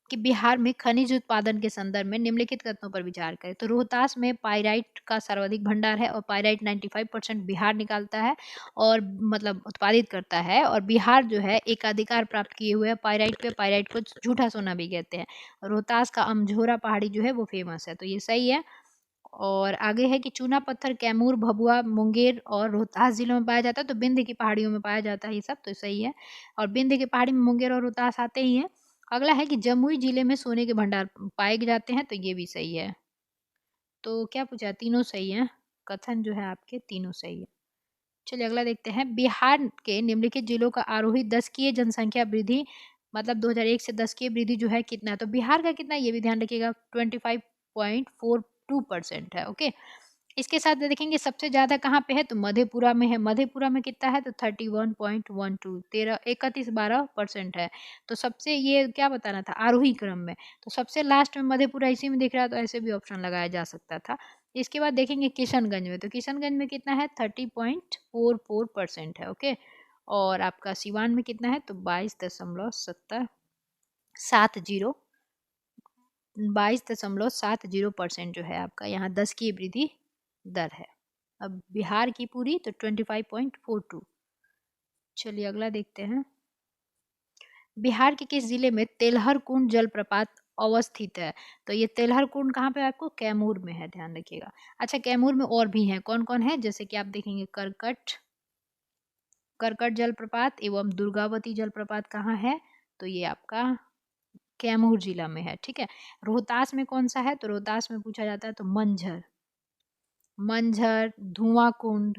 S1: कि बिहार में खनिज उत्पादन के संदर्भ में निम्नलिखित कथनों पर विचार करें। तो रोहतास में पाइराइट का सर्वाधिक भंडार है और पाइराइट 95% बिहार निकालता है और मतलब उत्पादित करता है। और बिहार जो है एकाधिकार प्राप्त किए हुए है पाइराइट पे, पाइराइट को झूठा सोना भी कहते हैं। रोहतास का अमझोरा पहाड़ी जो है वो फेमस है, तो ये सही है। और आगे है कि चूना पत्थर कैमूर, भभुआ, मुंगेर और रोहतास जिलों में पाया जाता है, तो विंध्य की पहाड़ियों में पाया जाता है ये सब, तो सही है। और विंध्य की पहाड़ी में मुंगेर और रोहतास आते ही हैं। अगला है कि जमुई जिले में सोने के भंडार पाए जाते हैं, तो ये भी सही है। तो क्या पूछा? तीनों सही है, कथन जो है आपके तीनों सही है। चलिए अगला देखते हैं, बिहार के निम्नलिखित जिलों का आरोही दशकीय जनसंख्या वृद्धि मतलब 2001 से दशकीय वृद्धि जो है कितना है? तो बिहार का कितना ये भी ध्यान रखिएगा, 25.42% है। ओके, इसके साथ देखेंगे सबसे ज्यादा कहाँ पे है? तो मधेपुरा में है। मधेपुरा में कितना है? तो 31.12, 31.12% है। तो सबसे ये क्या बताना था? आरोही क्रम में, तो सबसे लास्ट में मधेपुरा इसी में दिख रहा है, तो ऐसे भी ऑप्शन लगाया जा सकता था। इसके बाद देखेंगे किशनगंज में, तो किशनगंज में कितना है? 30.44% है। ओके, और आपका सिवान में कितना है? तो 22.70 जो है आपका यहाँ 10 की वृद्धि दर है। अब बिहार की पूरी तो 25.42। चलिए अगला देखते हैं, बिहार के किस जिले में तेलहर कुंड जलप्रपात अवस्थित है? तो ये तेलहर कुंड कहाँ पे? आपको कैमूर में है, ध्यान रखिएगा। अच्छा, कैमूर में और भी हैं, कौन कौन है? जैसे कि आप देखेंगे करकट जलप्रपात एवं दुर्गावती जलप्रपात कहाँ है? तो ये आपका कैमूर जिला में है, ठीक है। रोहतास में कौन सा है? तो रोहतास में पूछा जाता है तो मंझर, धुआं कुंड,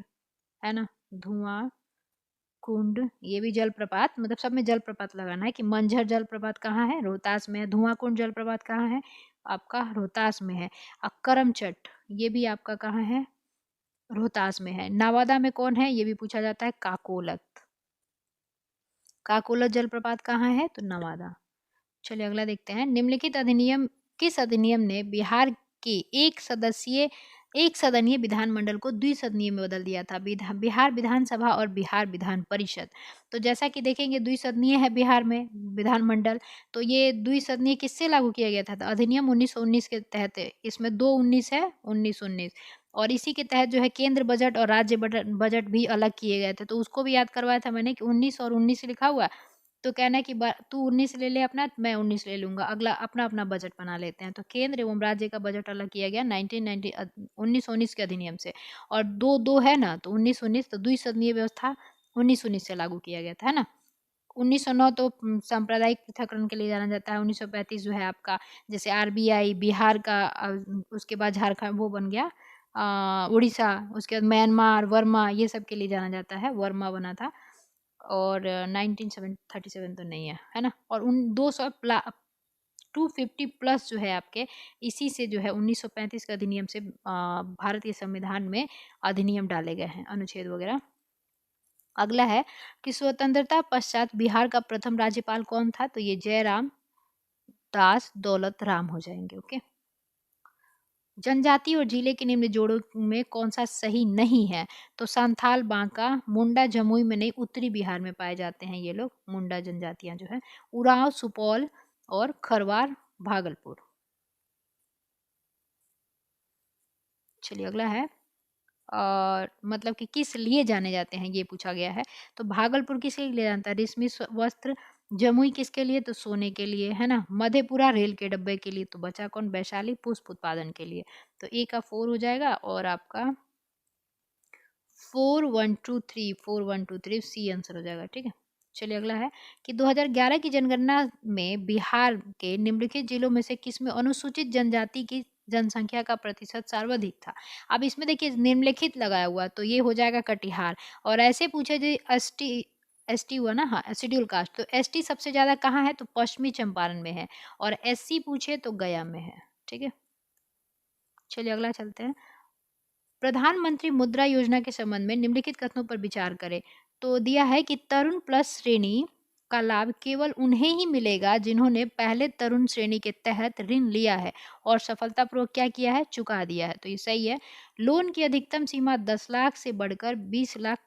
S1: है ना, धुआं कुंड, ये भी जलप्रपात, मतलब सब में जलप्रपात लगाना है कि मंझर जलप्रपात कहाँ है, रोहतास में है। धुआं कुंड जलप्रपात कहाँ है, आपका रोहतास में है। करमचट, ये भी आपका कहाँ है, रोहतास में है। नवादा में कौन है, ये भी पूछा जाता है, काकोलत। काकोलत जलप्रपात कहाँ है, तो नवादा। चलिए अगला देखते हैं। निम्नलिखित अधिनियम, किस अधिनियम ने बिहार के एक सदनीय विधानमंडल को द्विसदनीय में बदल दिया था? बिहार विधानसभा और बिहार विधान परिषद। तो जैसा कि देखेंगे द्विसदनीय है बिहार में विधानमंडल, तो ये द्विसदनीय किससे लागू किया गया था? तो अधिनियम 1919 के तहत। इसमें दो 19 है, 1919, और इसी के तहत जो है केंद्र बजट और राज्य बजट भी अलग किए गए थे। तो उसको भी याद करवाया था मैंने कि 19 और 19 लिखा हुआ, तो कहना है कि तू 19 ले ले अपना, मैं 19 ले लूंगा, अगला अपना अपना बजट बना लेते हैं। तो केंद्र एवं राज्य का बजट अलग किया गया 1990 1919 के अधिनियम से। और दो दो है ना, तो 1919, तो द्विसदनीय व्यवस्था 1919 से लागू किया गया था, है ना। 1909 तो सांप्रदायिक पृथक्करण के लिए जाना जाता है। 1935 जो है आपका, जैसे आरबीआई बिहार का, उसके बाद झारखंड वो बन गया, उड़ीसा, उसके बाद म्यांमार, वर्मा, ये सब के लिए जाना जाता है, वर्मा बना था। और 1937 तो नहीं है ना। और उन 250 प्लस जो है आपके, इसी से जो है 1935 के अधिनियम से भारत के संविधान में अधिनियम डाले गए हैं, अनुच्छेद वगैरह। अगला है कि स्वतंत्रता पश्चात बिहार का प्रथम राज्यपाल कौन था? तो ये जयराम दास दौलत राम हो जाएंगे। ओके। जनजाति और जिले के निम्न जोड़ों में कौन सा सही नहीं है? तो संथाल, बांका, मुंडा जमुई में नहीं, उत्तरी बिहार में पाए जाते हैं ये लोग, मुंडा जनजातियां जो है। उरांव सुपौल और खरवार भागलपुर। चलिए अगला है, और मतलब कि किस लिए जाने जाते हैं ये पूछा गया है। तो भागलपुर किसके लिए जानता है? रेशमी वस्त्र। जमुई किसके लिए? तो सोने के लिए, है ना। मधेपुरा रेल के डब्बे के लिए। तो बचा कौन? वैशाली पुष्प उत्पादन के लिए। तो ए का 4 हो जाएगा, और आपका 4 1 2 3 सी आंसर हो जाएगा। ठीक है। चलिए अगला है कि 2011 की जनगणना में बिहार के निम्नलिखित जिलों में से किसमें अनुसूचित जनजाति की जनसंख्या का प्रतिशत सर्वाधिक था? अब इसमें देखिए निम्नलिखित लगाया हुआ, तो ये हो जाएगा कटिहार। और ऐसे पूछे जो एसटी हुआ ना, हाँ शेड्यूल कास्ट, तो एसटी सबसे ज्यादा कहाँ है? तो पश्चिमी चंपारण में है। और एससी पूछे तो गया में है। ठीक है। चलिए अगला चलते हैं। प्रधानमंत्री मुद्रा योजना के संबंध में निम्नलिखित कथनों पर विचार करें। तो दिया है कि तरुण प्लस श्रेणी का लाभ केवल उन्हें ही मिलेगा जिन्होंने पहले तरुण श्रेणी के तहत ऋण लिया है और सफलतापूर्वक क्या किया है? चुका दिया है। तो ये सही है। लोन की अधिकतम सीमा 10 लाख से बढ़कर 20 लाख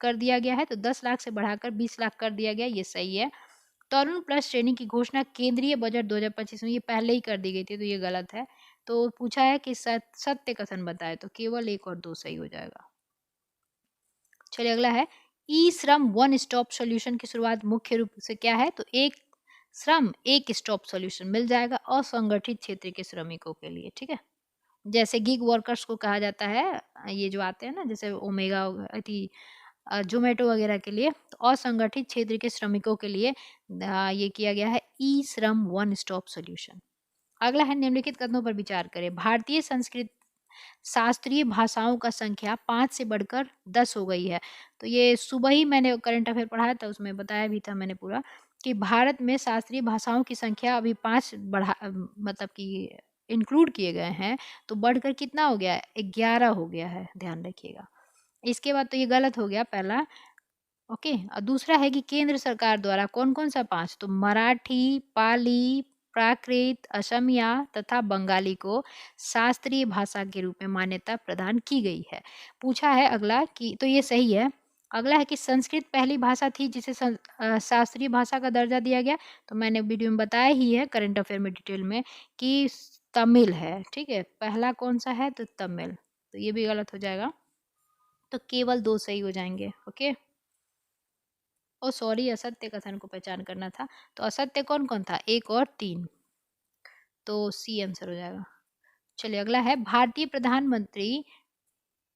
S1: कर दिया गया है, तो 10 लाख से बढ़ाकर 20 लाख कर दिया गया, ये सही है। तरुण प्लस श्रेणी की घोषणा केंद्रीय बजट 2025 में ये पहले ही कर दी गई थी, तो ये गलत है। तो पूछा है कि सत्य कथन बताए, तो केवल 1 और 2 सही हो जाएगा। चलिए अगला है, ई श्रम वन स्टॉप सॉल्यूशन की शुरुआत मुख्य रूप से क्या है? तो एक श्रम एक स्टॉप सॉल्यूशन मिल जाएगा असंगठित क्षेत्र के श्रमिकों के लिए। ठीक है। जैसे गिग वर्कर्स को कहा जाता है, ये जो आते हैं ना, जैसे ओमेगा जोमेटो वगैरह के लिए, तो असंगठित क्षेत्र के श्रमिकों के लिए ये किया गया है ई श्रम वन स्टॉप सॉल्यूशन। अगला है, निम्नलिखित कथनों पर विचार करें। भारतीय संस्कृत शास्त्रीय भाषाओं का संख्या 5 से बढ़कर 10 हो गई है। तो ये सुबह ही मैंने करंट अफेयर पढ़ाया था, उसमें बताया भी था मैंने पूरा, कि भारत में शास्त्रीय भाषाओं की संख्या अभी 5 मतलब कि इंक्लूड किए गए हैं, तो बढ़कर कितना हो गया है? 11 हो गया है, ध्यान रखिएगा। इसके बाद तो ये गलत हो गया पहला। ओके। और दूसरा है कि केंद्र सरकार द्वारा कौन कौन सा 5? तो मराठी, पाली, प्राकृत, असमिया तथा बंगाली को शास्त्रीय भाषा के रूप में मान्यता प्रदान की गई है। पूछा है अगला कि, तो ये सही है। अगला है कि संस्कृत पहली भाषा थी जिसे शास्त्रीय भाषा का दर्जा दिया गया। तो मैंने वीडियो में बताया ही है करंट अफेयर में डिटेल में कि तमिल है। ठीक है। पहला कौन सा है? तो तमिल। तो ये भी गलत हो जाएगा, तो केवल 2 सही हो जाएंगे। ओके। ओ सॉरी, असत्य कथन को पहचान करना था। तो असत्य कौन कौन था? 1 और 3, तो सी आंसर हो जाएगा। चलिए अगला है, भारतीय प्रधानमंत्री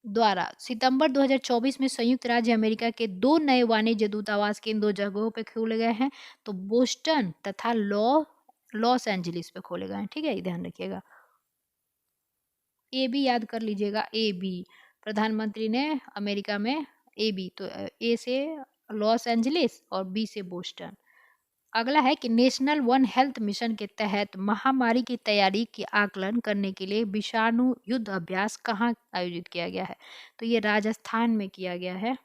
S1: द्वारा सितंबर 2024 में संयुक्त राज्य अमेरिका के 2 नए वाणिज्य दूतावास किन 2 जगहों पे खोले गए हैं? तो बोस्टन तथा लॉस एंजलिस पे खोले गए हैं। ठीक है, ये ध्यान रखिएगा। ए बी याद कर लीजिएगा, ए बी, प्रधानमंत्री ने अमेरिका में ए बी, तो ए से लॉस एंजलिस और बी से बोस्टन। अगला है कि नेशनल वन हेल्थ मिशन के तहत महामारी की तैयारी की आकलन करने के लिए विषाणु युद्ध अभ्यास कहाँ आयोजित किया गया है? तो ये राजस्थान में किया गया है।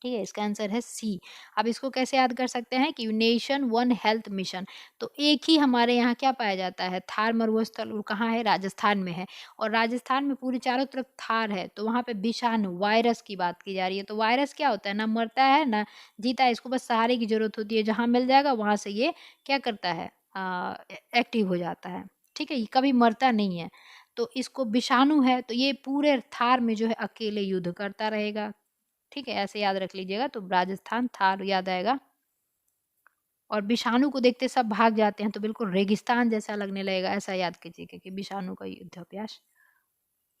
S1: ठीक है, इसका आंसर है सी। अब इसको कैसे याद कर सकते हैं कि नेशन वन हेल्थ मिशन, तो एक ही हमारे यहाँ क्या पाया जाता है, थार मरुस्थल, वो कहाँ है, राजस्थान में है। और राजस्थान में पूरी चारों तरफ थार है, तो वहाँ पे विषाणु वायरस की बात की जा रही है। तो वायरस क्या होता है, ना मरता है ना जीता है, इसको बस सहारे की जरूरत होती है, जहाँ मिल जाएगा वहाँ से ये क्या करता है, एक्टिव हो जाता है। ठीक है, ये कभी मरता नहीं है। तो इसको विषाणु है, तो ये पूरे थार में जो है अकेले युद्ध करता रहेगा। ठीक है, ऐसे याद रख लीजिएगा। तो राजस्थान थार याद आएगा। और विषाणु को देखते सब भाग जाते हैं, तो बिल्कुल रेगिस्तान जैसा लगने लगेगा, ऐसा याद कीजिएगा कि विषाणु का युद्धाभ्यास।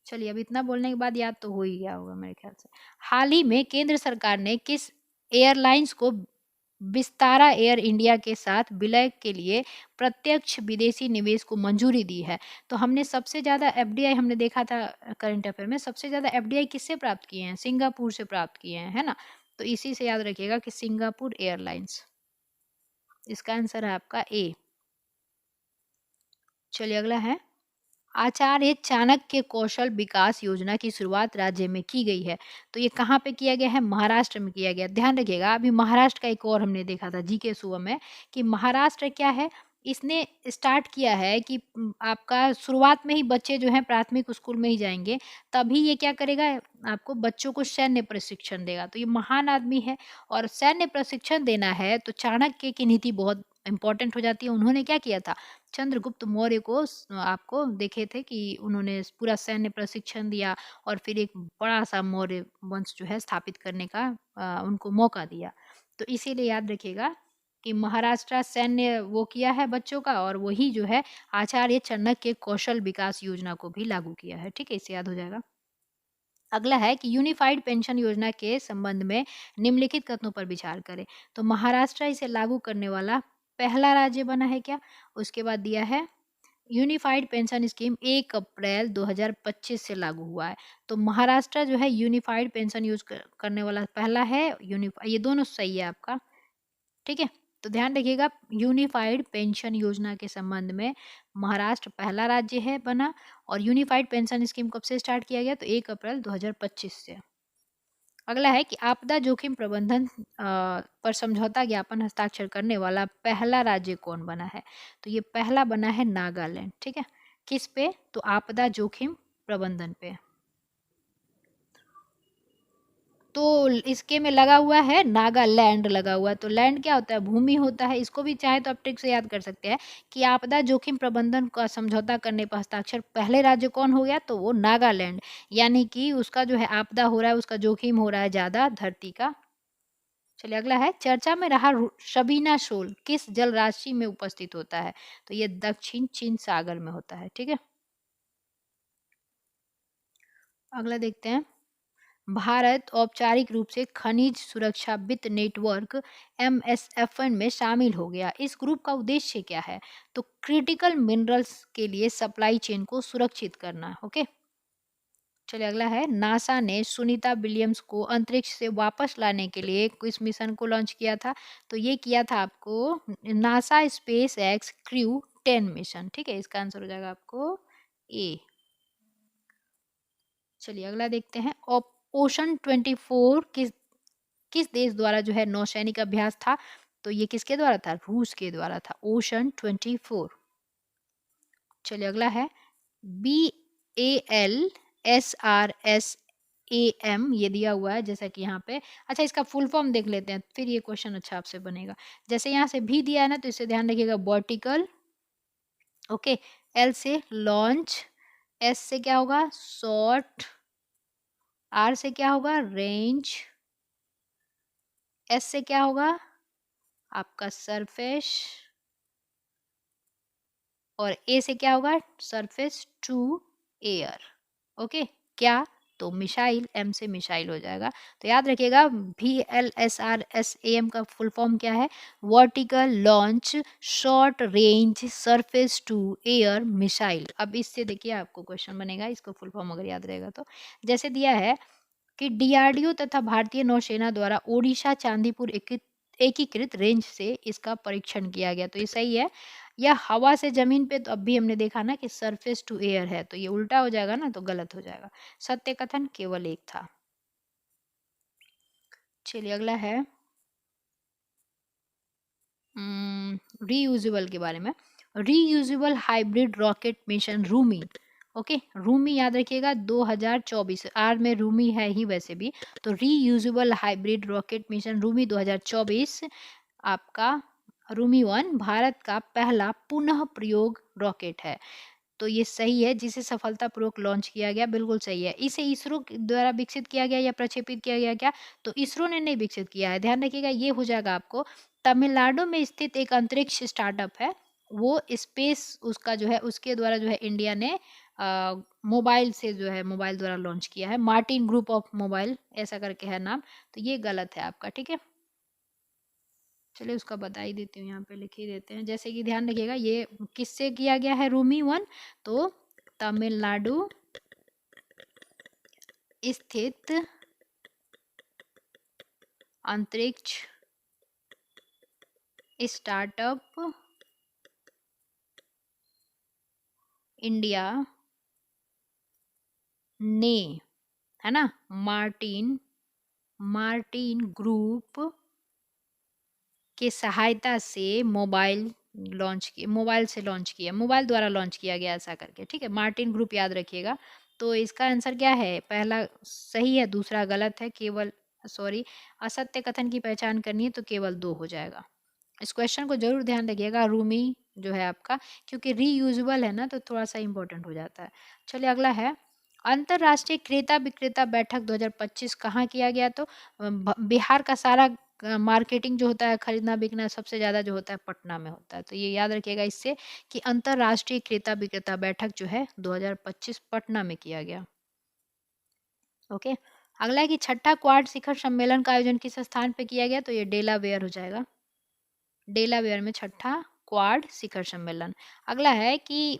S1: चलिए, अब इतना बोलने के बाद याद तो हो ही गया होगा मेरे ख्याल से। हाल ही में केंद्र सरकार ने किस एयरलाइंस को विस्तारा एयर इंडिया के साथ विलय के लिए प्रत्यक्ष विदेशी निवेश को मंजूरी दी है? तो हमने सबसे ज़्यादा एफडीआई हमने देखा था करंट अफेयर में, सबसे ज़्यादा एफडीआई किससे प्राप्त किए हैं, सिंगापुर से प्राप्त किए हैं, है ना। तो इसी से याद रखिएगा कि सिंगापुर एयरलाइंस, इसका आंसर है आपका ए। चलिए, अगला है आचार्य चाणक्य कौशल विकास योजना की शुरुआत राज्य में की गई है। तो ये कहाँ पे किया गया है, महाराष्ट्र में किया गया। ध्यान रखिएगा, अभी महाराष्ट्र का एक और हमने देखा था जीके सुबह में कि महाराष्ट्र क्या है, इसने स्टार्ट किया है कि आपका शुरुआत में ही बच्चे जो हैं प्राथमिक स्कूल में ही जाएंगे, तभी ये क्या करेगा, आपको बच्चों को सैन्य प्रशिक्षण देगा। तो ये महान आदमी है, और सैन्य प्रशिक्षण देना है तो चाणक्य की नीति बहुत इंपॉर्टेंट हो जाती है। उन्होंने क्या किया था, चंद्रगुप्त मौर्य को आपको देखे थे कि उन्होंने पूरा सैन्य प्रशिक्षण दिया, और फिर एक बड़ा सा मौर्य वंश जो है स्थापित करने का उनको मौका दिया। तो इसीलिए याद रखिएगा कि महाराष्ट्र सैन्य वो किया है बच्चों का, और वही जो है आचार्य चाणक्य कौशल विकास योजना को भी लागू किया है। ठीक है, इससे याद हो जाएगा। अगला है कि यूनिफाइड पेंशन योजना के संबंध में निम्नलिखित कथनों पर विचार करें। तो महाराष्ट्र इसे लागू करने वाला पहला राज्य बना है क्या? उसके बाद दिया है यूनिफाइड पेंशन स्कीम 1 अप्रैल 2025 से लागू हुआ है। तो महाराष्ट्र जो है यूनिफाइड पेंशन यूज करने वाला पहला है। ये दोनों सही है आपका। ठीक है, तो ध्यान रखिएगा, यूनिफाइड पेंशन योजना के संबंध में महाराष्ट्र पहला राज्य है बना। और यूनिफाइड पेंशन स्कीम कब से स्टार्ट किया गया, तो 1 अप्रैल 2025 से। अगला है कि आपदा जोखिम प्रबंधन पर समझौता ज्ञापन हस्ताक्षर करने वाला पहला राज्य कौन बना है? तो ये पहला बना है नागालैंड। ठीक है, किस पे, तो आपदा जोखिम प्रबंधन पे। तो इसके में लगा हुआ है नागालैंड लगा हुआ है। तो लैंड क्या होता है, भूमि होता है। इसको भी चाहे तो आप ट्रिक से याद कर सकते हैं कि आपदा जोखिम प्रबंधन का समझौता करने पर हस्ताक्षर पहले राज्य कौन हो गया, तो वो नागालैंड। यानी कि उसका जो है आपदा हो रहा है, उसका जोखिम हो रहा है ज़्यादा धरती का। चलिए, अगला है चर्चा में रहा शबीना शोल किस जल राशि में उपस्थित होता है? तो ये दक्षिण चीन सागर में होता है। ठीक है, अगला देखते हैं। भारत औपचारिक रूप से खनिज सुरक्षा वित्त नेटवर्क MSFN में शामिल हो गया। इस ग्रुप का उद्देश्य क्या है? तो क्रिटिकल मिनरल्स के लिए सप्लाई चेन को सुरक्षित करना। ओके, चलिए, अगला है नासा ने सुनीता विलियम्स को अंतरिक्ष से वापस लाने के लिए किस मिशन को लॉन्च किया था? तो ये किया था आपको NASA space x crew 10 mission. ठीक है, इसका आंसर हो जाएगा आपको ए। चलिए, अगला देखते हैं। ओशन 24 किस देश द्वारा जो है नौसैनिक अभ्यास था? तो ये किसके द्वारा था, रूस के द्वारा था, ओशन 24। चलिए, अगला है BALSRSAM, ये दिया हुआ है जैसा कि यहाँ पे। अच्छा, इसका फुल फॉर्म देख लेते हैं, फिर ये क्वेश्चन अच्छा आपसे बनेगा। जैसे यहाँ से भी दिया है ना, तो इसे ध्यान रखिएगा, वर्टिकल। ओके, L से लॉन्च, S से क्या होगा, शॉर्ट, R से क्या होगा, रेंज, S से क्या होगा आपका सरफेस, और ए से क्या होगा, सरफेस टू एयर। ओके, क्या, तो मिसाइल, एम से मिसाइल हो जाएगा। तो याद रखिएगा VLSRSAM का फुल फॉर्म क्या है, vertical launch short range surface to air missile. अब इससे देखिए आपको क्वेश्चन बनेगा, इसको फुल फॉर्म अगर याद रहेगा तो। जैसे दिया है कि डीआरडीओ तथा भारतीय नौसेना द्वारा ओडिशा चांदीपुर एकीकृत रेंज से इसका परीक्षण किया गया, तो ये सही है। या हवा से जमीन पे, तो अब भी हमने देखा ना कि सरफेस टू एयर है, तो ये उल्टा हो जाएगा ना, तो गलत हो जाएगा। सत्य कथन केवल एक था। चलिए अगला है रीयूजेबल के बारे में। Reusable hybrid rocket mission Rumi, okay, Rumi याद रखिएगा 2024, आर में रूमी है ही वैसे भी, तो reusable hybrid rocket mission Rumi 2024 आपका रूमी 1 भारत का पहला पुनः प्रयोग रॉकेट है, तो ये सही है, जिसे सफलतापूर्वक लॉन्च किया गया, बिल्कुल सही है। इसे इसरो द्वारा विकसित किया गया या प्रक्षेपित किया गया क्या, तो इसरो ने नहीं विकसित किया है, ध्यान रखिएगा, ये हो जाएगा आपको। तमिलनाडु में स्थित एक अंतरिक्ष स्टार्टअप है, वो स्पेस उसका जो है उसके द्वारा जो है इंडिया ने मोबाइल से जो है मोबाइल द्वारा लॉन्च किया है, मार्टिन ग्रुप ऑफ मोबाइल ऐसा करके है नाम, तो ये गलत है आपका, ठीक है। चलिए उसका बता ही देती हूँ, यहाँ पे लिख ही देते हैं, जैसे कि ध्यान रखिएगा ये किससे किया गया है रूमी 1, तो तमिलनाडु स्थित अंतरिक्ष स्टार्टअप इंडिया ने, है ना, मार्टिन ग्रुप के सहायता से मोबाइल से लॉन्च किया, मोबाइल द्वारा लॉन्च किया गया ऐसा करके, ठीक है, मार्टिन ग्रुप याद रखिएगा। तो इसका आंसर क्या है, पहला सही है, दूसरा गलत है, केवल सॉरी, असत्य कथन की पहचान करनी है तो केवल 2 हो जाएगा। इस क्वेश्चन को जरूर ध्यान रखिएगा, रूमी जो है आपका, क्योंकि रीयूजेबल है ना, तो थोड़ा सा इंपॉर्टेंट हो जाता है। चलिए अगला है, अंतरराष्ट्रीय क्रेता विक्रेता बैठक 2025 कहाँ किया गया, तो बिहार का सारा मार्केटिंग जो होता है, खरीदना बिकना सबसे ज़्यादा जो होता है पटना में होता है, तो ये याद रखिएगा इससे कि अंतरराष्ट्रीय क्रेता विक्रेता बैठक जो है 2025 पटना में किया गया, ओके। अगला है कि छठा क्वाड शिखर सम्मेलन का आयोजन किस स्थान पे किया गया, तो ये डेलावेयर हो जाएगा, डेलावेयर में छठा क्वाड शिखर सम्मेलन। अगला है कि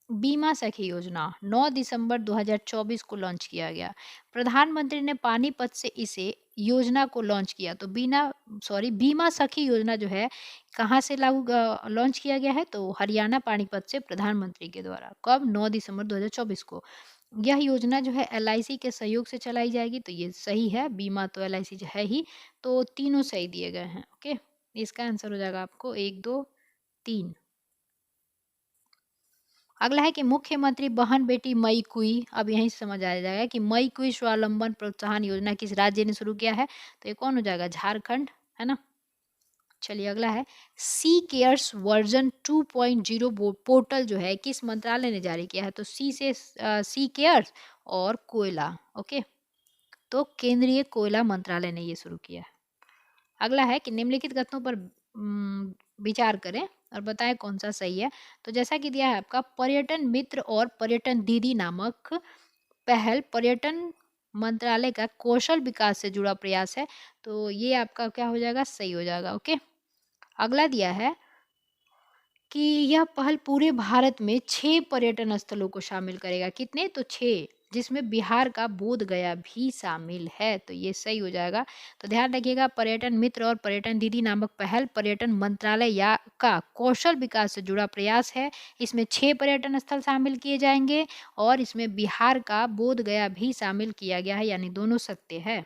S1: बीमा सखी योजना 9 दिसंबर 2024 को लॉन्च किया गया, प्रधानमंत्री ने पानीपत से इसे योजना को लॉन्च किया, तो बीमा सखी योजना जो है कहाँ से लॉन्च किया गया है, तो हरियाणा पानीपत से प्रधानमंत्री के द्वारा, कब, 9 दिसंबर 2024 को। यह योजना जो है एलआईसी के सहयोग से चलाई जाएगी, तो ये सही है, बीमा तो एलआईसी जो है ही, तो तीनों सही दिए गए हैं, ओके। इसका आंसर हो जाएगा आपको 1 2 3। अगला है कि मुख्यमंत्री बहन बेटी मई कुई, अब यहीं से समझ आ जाएगा कि मई कुई स्वावलंबन प्रोत्साहन योजना किस राज्य ने शुरू किया है, तो ये कौन हो जाएगा, झारखंड, है ना। चलिए अगला है, सी केयर्स वर्जन 2.0 पोर्टल जो है किस मंत्रालय ने जारी किया है, तो सी से सी केयर्स और कोयला, ओके, तो केंद्रीय कोयला मंत्रालय ने ये शुरू किया है। अगला है कि निम्नलिखित कथनों पर विचार करें और बताएं कौन सा सही है, तो जैसा कि दिया है आपका, पर्यटन मित्र और पर्यटन दीदी नामक पहल पर्यटन मंत्रालय का कौशल विकास से जुड़ा प्रयास है, तो ये आपका क्या हो जाएगा, सही हो जाएगा, ओके। अगला दिया है कि यह पहल पूरे भारत में 6 पर्यटन स्थलों को शामिल करेगा, कितने, तो 6, जिसमें बिहार का बोध गया भी शामिल है, तो ये सही हो जाएगा। तो ध्यान रखिएगा, पर्यटन मित्र और पर्यटन दीदी नामक पहल पर्यटन मंत्रालय या का कौशल विकास से जुड़ा प्रयास है, इसमें 6 पर्यटन स्थल शामिल किए जाएंगे और इसमें बिहार का बोध गया भी शामिल किया गया है, यानी दोनों सत्य है।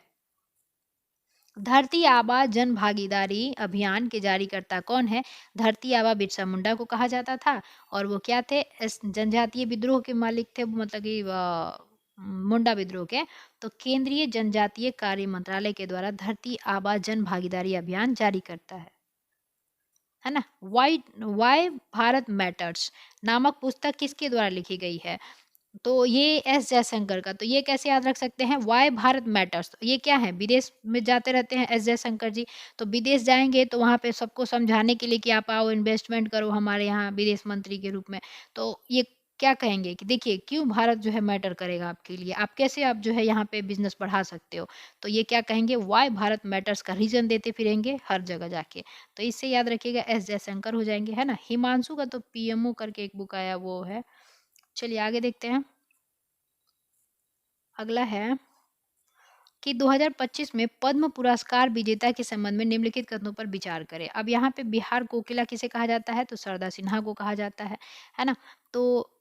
S1: धरती आबा जन भागीदारी अभियान के जारीकर्ता कौन है, धरती आबा बिरसा मुंडा को कहा जाता था, और वो क्या थे, जनजातीय विद्रोह के मालिक थे, मतलब कि मुंडा विद्रोह के, तो केंद्रीय जनजातीय कार्य मंत्रालय के द्वारा धरती आबा जन भागीदारी अभियान जारी करता है ना। वाई भारत मैटर्स नामक पुस्तक किसके द्वारा लिखी गई है, तो ये एस जयशंकर का, तो ये कैसे याद रख सकते हैं, वाई भारत मैटर्स, तो ये क्या है, विदेश में जाते रहते हैं एस जयशंकर जी, तो विदेश जाएंगे तो वहाँ पे सबको समझाने के लिए कि आप आओ इन्वेस्टमेंट करो हमारे यहाँ विदेश मंत्री के रूप में, तो ये क्या कहेंगे कि देखिए क्यों भारत जो है मैटर करेगा आपके लिए, आप कैसे आप जो है यहाँ पे बिजनेस बढ़ा सकते हो, तो ये क्या कहेंगे, वाई भारत मैटर्स का रीजन देते फिरेंगे हर जगह जाके, तो इससे याद रखिएगा एस जयशंकर हो जाएंगे, है ना। हिमांशु का तो पीएमओ करके एक बुक आया वो है। चलिए आगे देखते हैं, अगला है कि 2025 में पद्म पुरस्कार विजेता के संबंध में निम्नलिखित कथनों पर विचार करें। अब यहाँ पे बिहार कोकिला किसे कहा जाता है? तो सरदा सिन्हा को कहा जाता है ना? तो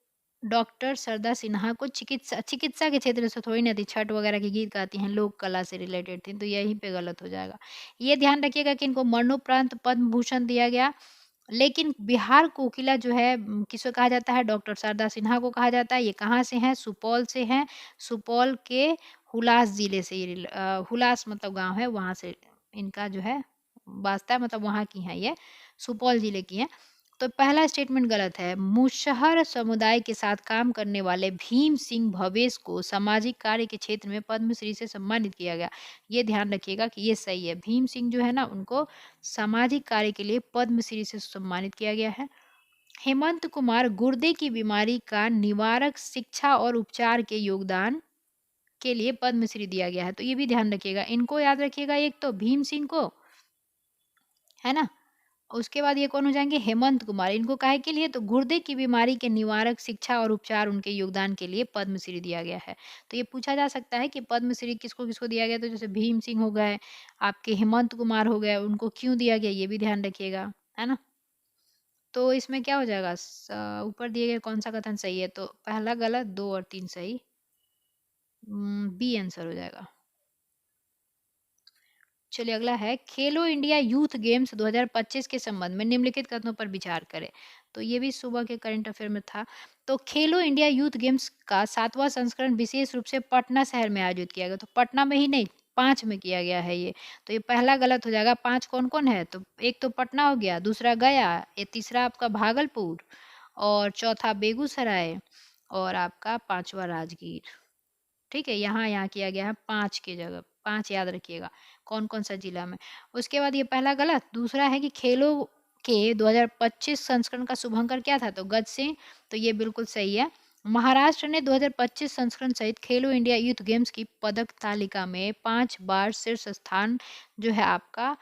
S1: डॉक्टर सरदा सिन्हा को चिकित्सा चिकित्सा के क्षेत्र से थोड़ी ना थी, छठ वगैरह के गीत गाती हैं, लोक कला से रिलेटेड थी, तो यहीं पे गलत हो जाएगा। ये ध्यान रखिएगा कि इनको मरणोपरांत पद्म भूषण दिया गया, लेकिन बिहार कोकिला जो है किसे कहा जाता है? डॉक्टर शारदा सिन्हा को कहा जाता है। ये कहाँ से हैं? सुपौल से हैं। सुपौल के हुलास जिले से ये हुलास मतलब गाँव है, वहाँ से इनका जो है वास्ता है, मतलब वहाँ की हैं ये, सुपौल जिले की हैं। तो पहला स्टेटमेंट गलत है। मुशहर समुदाय के साथ काम करने वाले भीम सिंह भवेश को सामाजिक कार्य के क्षेत्र में पद्मश्री से सम्मानित किया गया। ये ध्यान रखिएगा कि ये सही है। भीम सिंह जो है ना, उनको सामाजिक कार्य के लिए पद्मश्री से सम्मानित किया गया है। हेमंत कुमार गुर्दे की बीमारी का निवारक शिक्षा और उपचार के योगदान के लिए पद्मश्री दिया गया है, तो ये भी ध्यान रखिएगा। इनको याद रखिएगा, एक तो भीम सिंह को, है ना, उसके बाद ये कौन हो जाएंगे? हेमंत कुमार। इनको काहे के लिए? तो गुर्दे की बीमारी के निवारक शिक्षा और उपचार उनके योगदान के लिए पद्मश्री दिया गया है। तो ये पूछा जा सकता है कि पद्मश्री किसको किसको दिया गया? तो जैसे भीम सिंह हो गए, आपके हेमंत कुमार हो गए, उनको क्यों दिया गया ये भी ध्यान रखिएगा, है ना। तो इसमें क्या हो जाएगा? ऊपर दिए गए कौन सा कथन सही है? तो पहला गलत, 2 और 3 सही। बी आंसर हो जाएगा। चलिए अगला है, खेलो इंडिया यूथ गेम्स 2025 के संबंध में निम्नलिखित कथनों पर विचार करें। तो ये भी सुबह के करंट अफेयर में था। तो खेलो इंडिया यूथ गेम्स का 7वां संस्करण विशेष रूप से पटना शहर में आयोजित किया गया। तो पटना में ही नहीं, 5 में किया गया है ये। तो ये पहला गलत हो जाएगा। 5 कौन कौन है? तो एक तो पटना हो गया, दूसरा गया, ये तीसरा आपका भागलपुर, और चौथा बेगूसराय, और आपका 5वां राजगीर। ठीक है, यहाँ यहाँ किया गया है 5 की जगह, 5 याद रखिएगा कौन कौन सा जिला में। उसके बाद ये पहला गलत। दूसरा है कि खेलों के 2025 संस्करण का शुभंकर क्या था? तो गज सिंह। तो ये बिल्कुल सही है। महाराष्ट्र ने 2025 संस्करण सहित खेलो इंडिया यूथ गेम्स की पदक तालिका में 5 बार शीर्ष स्थान जो है आपका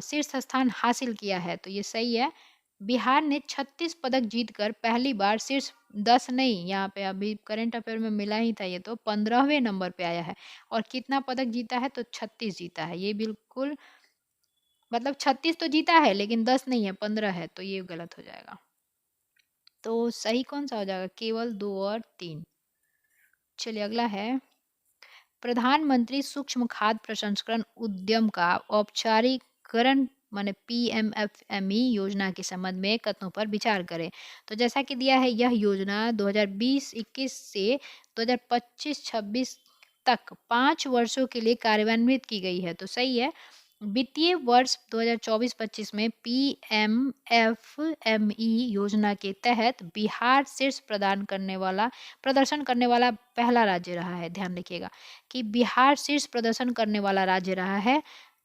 S1: शीर्ष स्थान हासिल किया है, तो ये सही है। बिहार ने 36 पदक जीतकर पहली बार शीर्ष 10 नहीं, यहाँ पे अभी करंट अफेयर में मिला ही था, ये तो 15वें नंबर पे आया है। और कितना पदक जीता है? तो 36 जीता है। ये बिल्कुल मतलब 36 तो जीता है, लेकिन 10 नहीं है, 15 है, तो ये गलत हो जाएगा। तो सही कौन सा हो जाएगा? केवल 2 और 3। चलिए अगला है, प्रधानमंत्री सूक्ष्म खाद्य प्रसंस्करण उद्यम का औपचारिकरण माने पीएमएफएमई योजना के संबंध में कथनों पर विचार करें। तो जैसा कि दिया है, यह योजना 2020-21 से 2025-26 तक 5 वर्षों के लिए कार्यान्वित की गई है, तो सही है। वित्तीय वर्ष 2024-25 में पीएमएफएमई योजना के तहत बिहार शीर्ष प्रदर्शन करने वाला पहला राज्य रहा है। ध्यान रखिएगा कि बिहार शीर्ष प्रदर्शन करने वाला राज्य रहा है,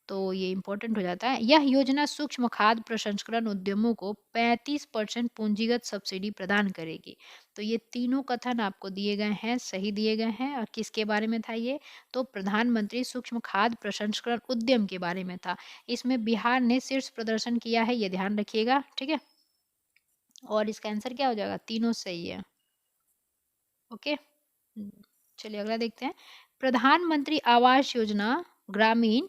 S1: तो ये इम्पोर्टेंट हो जाता है। यह योजना सूक्ष्म खाद्य प्रसंस्करण उद्यमों को 35% पूंजीगत सब्सिडी प्रदान करेगी। तो ये तीनों कथन आपको दिए गए हैं, सही दिए गए हैं। और किसके बारे में था ये? तो प्रधानमंत्री सूक्ष्म खाद्य प्रसंस्करण उद्यम के बारे में था। इसमें बिहार ने शीर्ष प्रदर्शन किया है, ये ध्यान रखिएगा, ठीक है। और इसका आंसर क्या हो जाएगा? तीनों सही है। ओके, चलिए अगला देखते हैं। प्रधानमंत्री आवास योजना ग्रामीण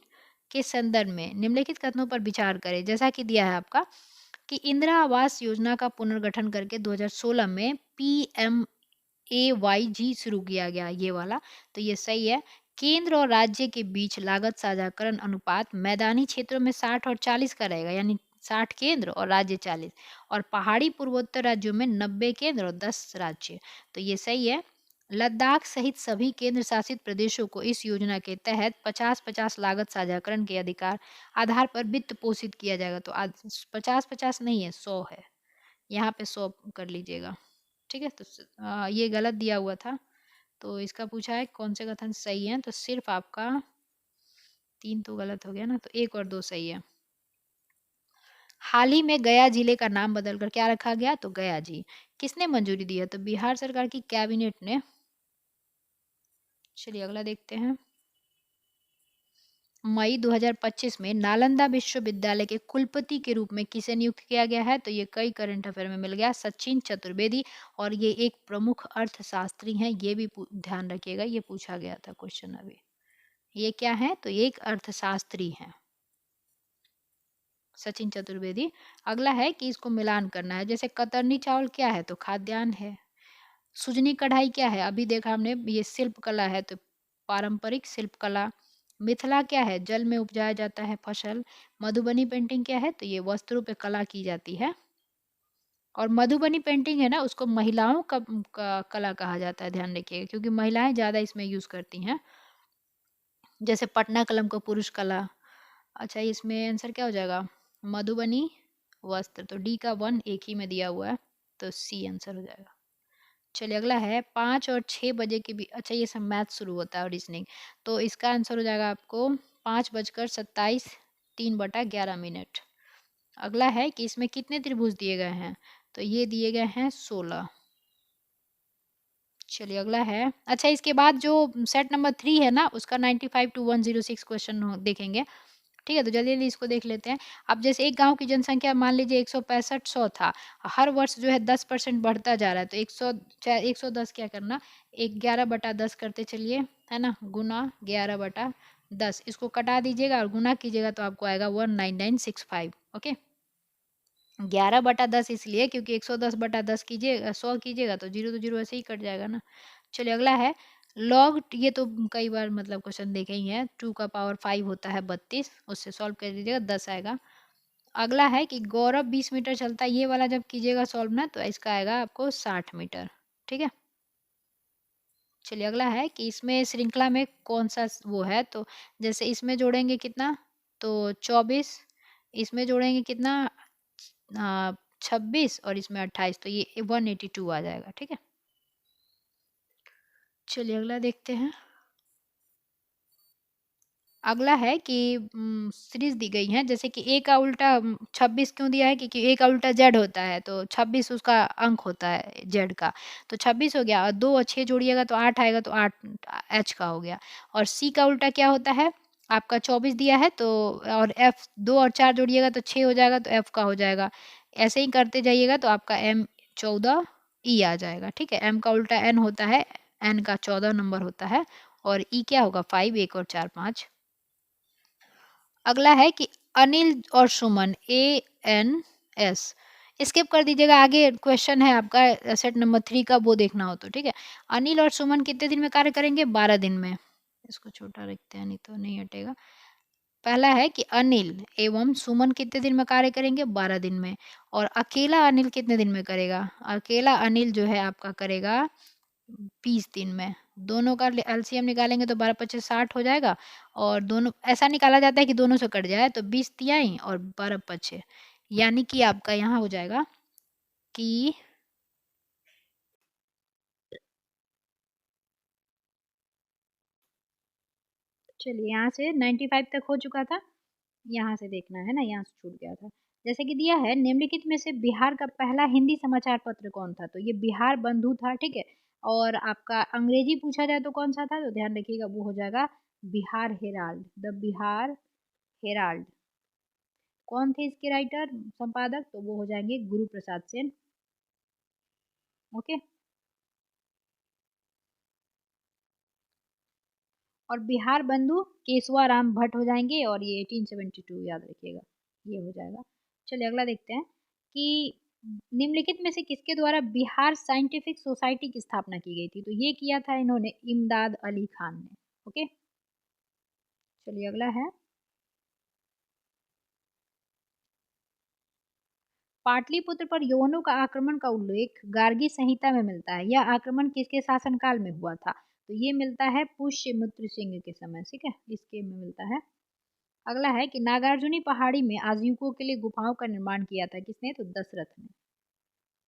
S1: के संदर्भ में निम्नलिखित कथनों पर विचार करें। जैसा कि दिया है आपका कि इंदिरा आवास योजना का पुनर्गठन करके 2016 में PMAYG शुरू किया गया, ये वाला, तो ये सही है। केंद्र और राज्य के बीच लागत साझाकरण अनुपात मैदानी क्षेत्रों में 60 और 40 का रहेगा, यानी 60 केंद्र और राज्य 40, और पहाड़ी पूर्वोत्तर राज्यों में 90 केंद्र और 10 राज्य, तो ये सही है। लद्दाख सहित सभी केंद्र शासित प्रदेशों को इस योजना के तहत 50-50 लागत साझाकरण के अधिकार आधार पर वित्त पोषित किया जाएगा। तो आज 50-50 नहीं है, 100 है, यहाँ पे 100 कर लीजिएगा, ठीक है। तो ये गलत दिया हुआ था, तो इसका पूछा है कौन से कथन सही है, तो सिर्फ आपका 3 तो गलत हो गया ना, तो 1 और 2 सही है। हाल ही में गया जिले का नाम बदलकर क्या रखा गया? तो गया जी। किसने मंजूरी दी है? तो बिहार सरकार की कैबिनेट ने। चलिए अगला देखते हैं। मई 2025 में नालंदा विश्वविद्यालय के कुलपति के रूप में किसे नियुक्त किया गया है? तो ये कई करंट अफेयर में मिल गया, सचिन चतुर्वेदी, और ये एक प्रमुख अर्थशास्त्री हैं, ये भी ध्यान रखिएगा, ये पूछा गया था क्वेश्चन अभी, ये क्या है? तो ये एक अर्थशास्त्री है, सचिन चतुर्वेदी। अगला है कि इसको मिलान करना है। जैसे कतरनी चावल क्या है? तो खाद्यान्न है। सुजनी कढ़ाई क्या है? अभी देखा हमने, ये शिल्प कला है, तो पारंपरिक शिल्प कला। मिथिला क्या है? जल में उपजाया जाता है फसल। मधुबनी पेंटिंग क्या है? तो ये वस्त्रों पे कला की जाती है। और मधुबनी पेंटिंग है ना, उसको महिलाओं का कला कहा जाता है, ध्यान रखिएगा, क्योंकि महिलाएं ज़्यादा इसमें यूज़ करती हैं। जैसे पटना कलम को पुरुष कला। अच्छा, इसमें आंसर क्या हो जाएगा? मधुबनी वस्त्र। तो डी का 1 एक ही में दिया हुआ है, तो सी आंसर हो जाएगा। चलिए अगला है 5 और 6 बजे के बीच। अच्छा, ये सब मैथ शुरू होता है और रीजनिंग, तो इसका आंसर हो जाएगा आपको 5:27 3/11 अगला है कि इसमें कितने त्रिभुज दिए गए हैं? तो ये दिए गए हैं 16। चलिए अगला है। अच्छा, इसके बाद जो सेट नंबर 3 है ना, उसका 95 to 106 क्वेश्चन देखेंगे। ठीक है, तो जल्दी जल्दी इसको देख लेते हैं। अब जैसे एक गांव की जनसंख्या मान लीजिए 165 था, हर वर्ष जो है 10% बढ़ता जा रहा है, तो 110 क्या करना, 11/10 करते चलिए, है ना, गुना 11/10, इसको कटा दीजिएगा और गुना कीजिएगा तो आपको आएगा 19965। ओके, 11/10 इसलिए क्योंकि 110/10 कीजिएगा, 100 कीजिएगा तो जीरो तो जीरो ऐसे ही कट जाएगा ना। चलिए अगला है लॉग, ये तो कई बार मतलब क्वेश्चन देखे ही हैं, 2 का पावर 5 होता है 32, उससे सॉल्व कर दीजिएगा 10 आएगा। अगला है कि गौरव 20 मीटर चलता है, ये वाला जब कीजिएगा सॉल्व ना तो इसका आएगा आपको 60 मीटर। ठीक है, चलिए अगला है कि इसमें श्रृंखला में कौन सा वो है, तो जैसे इसमें जोड़ेंगे कितना, तो 24, इसमें जोड़ेंगे कितना, 26, और इसमें 28, तो ये 182 आ जाएगा। ठीक है, चलिए अगला देखते हैं। अगला है कि सीरीज दी गई है, जैसे कि ए का उल्टा 26 क्यों दिया है, क्योंकि ए का उल्टा जेड होता है, तो 26 उसका अंक होता है जेड का, तो 26 हो गया, और 2 और 6 जोड़िएगा तो 8 आएगा, तो 8 एच का हो गया। और सी का उल्टा क्या होता है, आपका 24 दिया है, तो और एफ 2 और 4 जोड़िएगा तो 6 हो जाएगा, तो एफ का हो जाएगा। ऐसे ही करते जाइएगा तो आपका एम 14 ई आ जाएगा। ठीक है, एम का उल्टा एन होता है, एन का 14 नंबर होता है, और ई क्या होगा 5, 1 और 4 5। अगला है कि अनिल और सुमन, ANS, स्किप कर दीजिएगा, आगे क्वेश्चन है आपका सेट नंबर 3 का, वो देखना हो तो। ठीक है, अनिल और सुमन कितने दिन में कार्य करेंगे? 12 दिन में। इसको छोटा रखते हैं, नहीं तो नहीं हटेगा। पहला है कि अनिल एवं सुमन कितने दिन में कार्य करेंगे? 12 दिन में। और अकेला अनिल कितने दिन में करेगा? अकेला अनिल जो है आपका करेगा 20 दिन में। दोनों का एलसीएम निकालेंगे तो 12×5 = 60 हो जाएगा, और दोनों ऐसा निकाला जाता है कि दोनों से कट जाए, तो 20 तिहाई और 12×5, यानी कि आपका यहाँ हो जाएगा कि चलिए यहाँ से 95 तक हो चुका था, यहाँ से देखना है ना, यहाँ से छूट गया था। जैसे कि दिया है, निम्नलिखित में से बिहार का पहला हिंदी समाचार पत्र कौन था? तो ये बिहार बंधु था। ठीक है, और आपका अंग्रेजी पूछा जाए तो कौन सा था? तो ध्यान रखिएगा, वो हो जाएगा Bihar Herald, the Bihar Herald. कौन थे इसके राइटर, संपादक? तो वो हो जाएंगे गुरु प्रसाद सेन। ओके, और बिहार बंधु केशवाराम भट्ट हो जाएंगे, और ये 1872 याद रखिएगा, ये हो जाएगा। चलिए अगला देखते हैं कि निम्नलिखित में से किसके द्वारा बिहार साइंटिफिक सोसाइटी की स्थापना की गई थी? तो ये किया था इन्होंने, इमदाद अली खान ने। ओके, चलिए अगला है, पाटलिपुत्र पर यवनों का आक्रमण का उल्लेख गार्गी संहिता में मिलता है, यह आक्रमण किसके शासनकाल में हुआ था? तो ये मिलता है पुष्यमित्र सिंह के समय। ठीक है, इसके में मिलता है। अगला है कि नागार्जुनी पहाड़ी में आजीविकों के लिए गुफाओं का निर्माण किया था, किसने? तो दशरथ ने।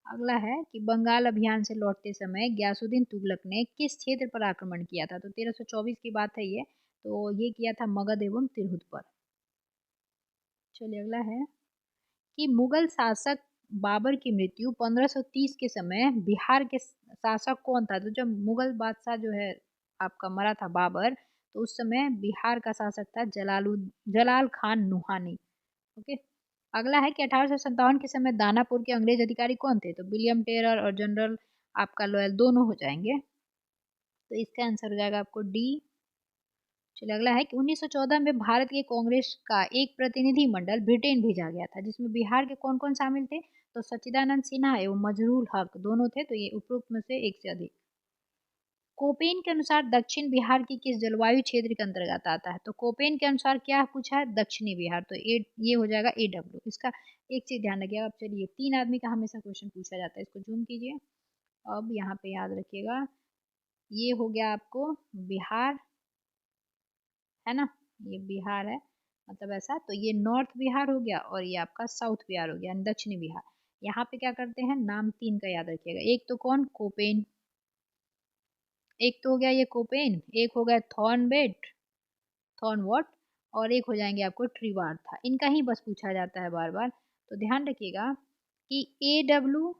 S1: अगला है कि बंगाल अभियान से लौटते समय गयासुद्दीन तुगलक ने किस क्षेत्र पर आक्रमण किया था? तो 1324 की बात है ये, तो ये किया था मगध एवं तिरहुत पर। चलिए अगला है कि मुगल शासक बाबर की मृत्यु 1530 के समय बिहार के शासक कौन था? तो जब मुगल बादशाह जो है आपका मरा था बाबर, तो उस समय बिहार का शासक था जलाल खान नुहानी। ओके, अगला है कि 1857 के समय दानापुर के अंग्रेज अधिकारी कौन थे? तो विलियम टेलर और जनरल आपका लॉयल दोनों हो जाएंगे, तो इसका आंसर हो जाएगा आपको डी चलिए अगला है कि 1914 में भारत के कांग्रेस का एक प्रतिनिधि मंडल ब्रिटेन भेजा गया था, जिसमें बिहार के कौन कौन शामिल थे? तो सच्चिदानंद सिन्हा एवं मजरूल हक दोनों थे, तो ये उपरोक्त में से एक से अधिक। कोपेन के अनुसार दक्षिण बिहार की किस जलवायु क्षेत्र के अंतर्गत आता है? तो कोपेन के अनुसार क्या पूछा है? दक्षिणी बिहार, तो ये हो जाएगा AW। इसका एक चीज ध्यान रखिएगा। अब चलिए 3 आदमी का हमेशा क्वेश्चन पूछा जाता है, इसको जूम कीजिए। अब यहाँ पे याद रखिएगा, ये हो गया आपको बिहार, है ना, ये बिहार है, मतलब ऐसा, तो ये नॉर्थ बिहार हो गया और ये आपका साउथ बिहार हो गया, दक्षिणी बिहार। यहाँ पे क्या करते हैं, नाम 3 का याद रखिएगा। एक तो कौन? कोपेन, एक तो हो गया ये कोपेन, एक हो गया थॉर्नबेट, थॉर्नवॉट, और एक हो जाएंगे आपको ट्रिवार्था। इनका ही बस पूछा जाता है बार बार, तो ध्यान रखिएगा कि AW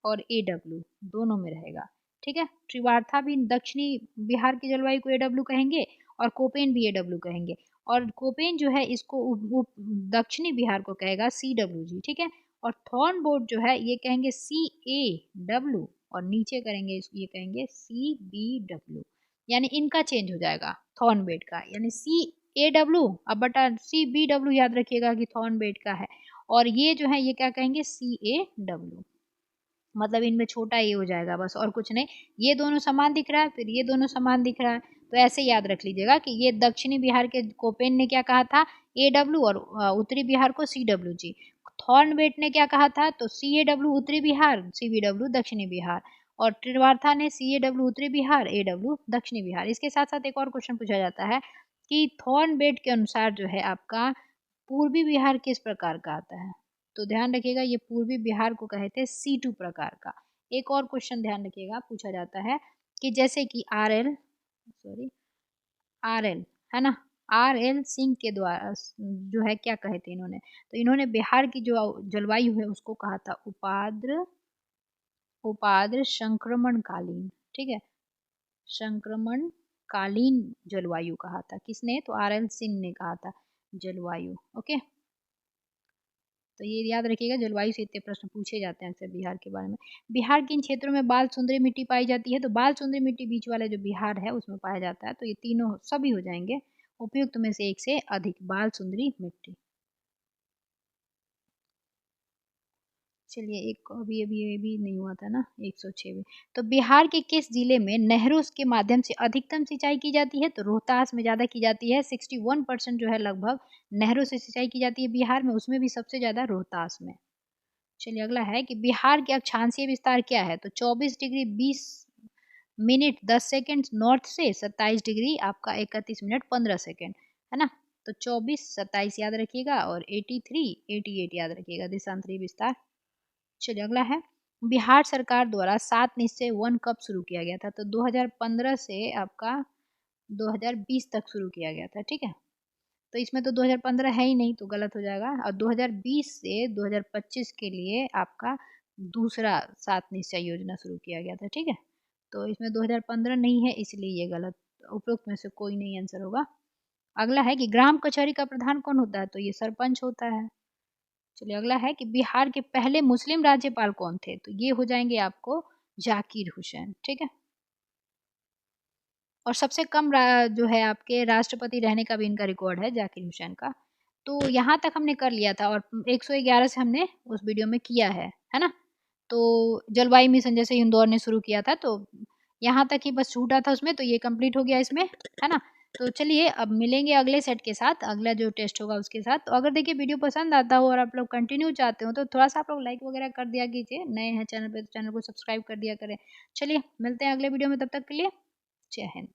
S1: और AW दोनों में रहेगा, ठीक है। ट्रिवार्था भी दक्षिणी बिहार की जलवायु को AW कहेंगे और कोपेन भी AW कहेंगे, और कोपेन जो है इसको दक्षिणी बिहार को कहेगा CWG, ठीक है। और थॉर्नबोर्ड जो है ये कहेंगे CAW, और नीचे करेंगे ये कहेंगे CBW, यानी इनका चेंज हो जाएगा थॉर्नबेट का, यानी CAW अब बटा CBW याद रखिएगा कि थॉर्नबेट का है, और ये जो है ये क्या कहेंगे CAW, मतलब इनमें छोटा ए हो जाएगा बस, और कुछ नहीं। ये दोनों समान दिख रहा है, फिर ये दोनों समान दिख रहा है, तो ऐसे याद रख लीजिएगा कि ये दक्षिणी बिहार के कोपेन ने क्या कहा था? AW, और उत्तरी बिहार को CWG। थॉर्नबेट ने क्या कहा था? तो CAW उत्तरी बिहार, CBW दक्षिणी बिहार, और ट्रिवार्था ने CAW उत्तरी बिहार, AW दक्षिणी बिहार। इसके साथ साथ एक और क्वेश्चन पूछा जाता है कि थॉर्नबेट के अनुसार जो है आपका पूर्वी बिहार किस प्रकार का आता है? तो ध्यान रखिएगा ये पूर्वी बिहार को कहते हैं C2 प्रकार का। एक और क्वेश्चन ध्यान रखिएगा पूछा जाता है कि जैसे कि RL है ना, RL सिंह के द्वारा जो है क्या कहे थे इन्होंने? तो इन्होंने बिहार की जो जलवायु है उसको कहा था उपाद्र संक्रमण कालीन, ठीक है, संक्रमण कालीन जलवायु कहा था। किसने? तो RL सिंह ने कहा था जलवायु। ओके, तो ये याद रखिएगा, जलवायु से इतने प्रश्न पूछे जाते हैं अक्सर बिहार के बारे में। बिहार के इन क्षेत्रों में बाल सुंदरी मिट्टी पाई जाती है? तो बाल सुंदरी मिट्टी बीच वाला जो बिहार है उसमें पाया जाता है, तो ये तीनों सभी हो जाएंगे उपयुक्त में से एक से अधिक, बाल सुंदरी मिट्टी। चलिए एक अभी अभी ये भी नहीं हुआ था ना, 106 में। तो बिहार के किस जिले में नहरों के माध्यम से अधिकतम सिंचाई की जाती है? तो रोहतास में ज़्यादा की जाती है, 61% जो है लगभग नहरों से सिंचाई की जाती है बिहार में, उसमें भी सबसे ज़्यादा रोहतास में। चलिए अगला है कि बिहार के अक्षांशीय विस्तार क्या है? तो 24 डिग्री 20 मिनट 10 सेकेंड नॉर्थ से, 27 डिग्री आपका 31 मिनट 15 सेकेंड, है ना। तो 24 27 याद रखिएगा, और 83 88 याद रखिएगा देशांतरी विस्तार। चलिए अगला है, बिहार सरकार द्वारा 7 निश्चय वन कब शुरू किया गया था? तो 2015 से आपका 2020 तक शुरू किया गया था, ठीक है। तो इसमें तो 2015 है ही नहीं, तो गलत हो जाएगा, और 2020 से 2025 के लिए आपका दूसरा 7 निश्चय योजना शुरू किया गया था, ठीक है। तो इसमें 2015 नहीं है, इसलिए ये गलत, उपरोक्त में से कोई नहीं आंसर होगा। अगला है कि ग्राम कचहरी का प्रधान कौन होता है? तो ये सरपंच होता है। चलिए अगला है कि बिहार के पहले मुस्लिम राज्यपाल कौन थे? तो ये हो जाएंगे आपको जाकिर हुसैन, ठीक है। और सबसे कम जो है आपके राष्ट्रपति रहने का भी इनका रिकॉर्ड है जाकिर हुसैन का। तो यहाँ तक हमने कर लिया था, और 111 से हमने उस वीडियो में किया है ना। तो जलवायु मिशन जैसे इंदौर ने शुरू किया था, तो यहाँ तक ही बस छूटा था उसमें, तो ये कंप्लीट हो गया इसमें, है ना। तो चलिए अब मिलेंगे अगले सेट के साथ, अगला जो टेस्ट होगा उसके साथ। तो अगर देखिए वीडियो पसंद आता हो और आप लोग कंटिन्यू चाहते हो तो थोड़ा सा आप लोग लाइक वगैरह कर दिया कीजिए, नए हैं चैनल पे तो चैनल को सब्सक्राइब कर दिया करें। चलिए मिलते हैं अगले वीडियो में, तब तक के लिए जय हिंद।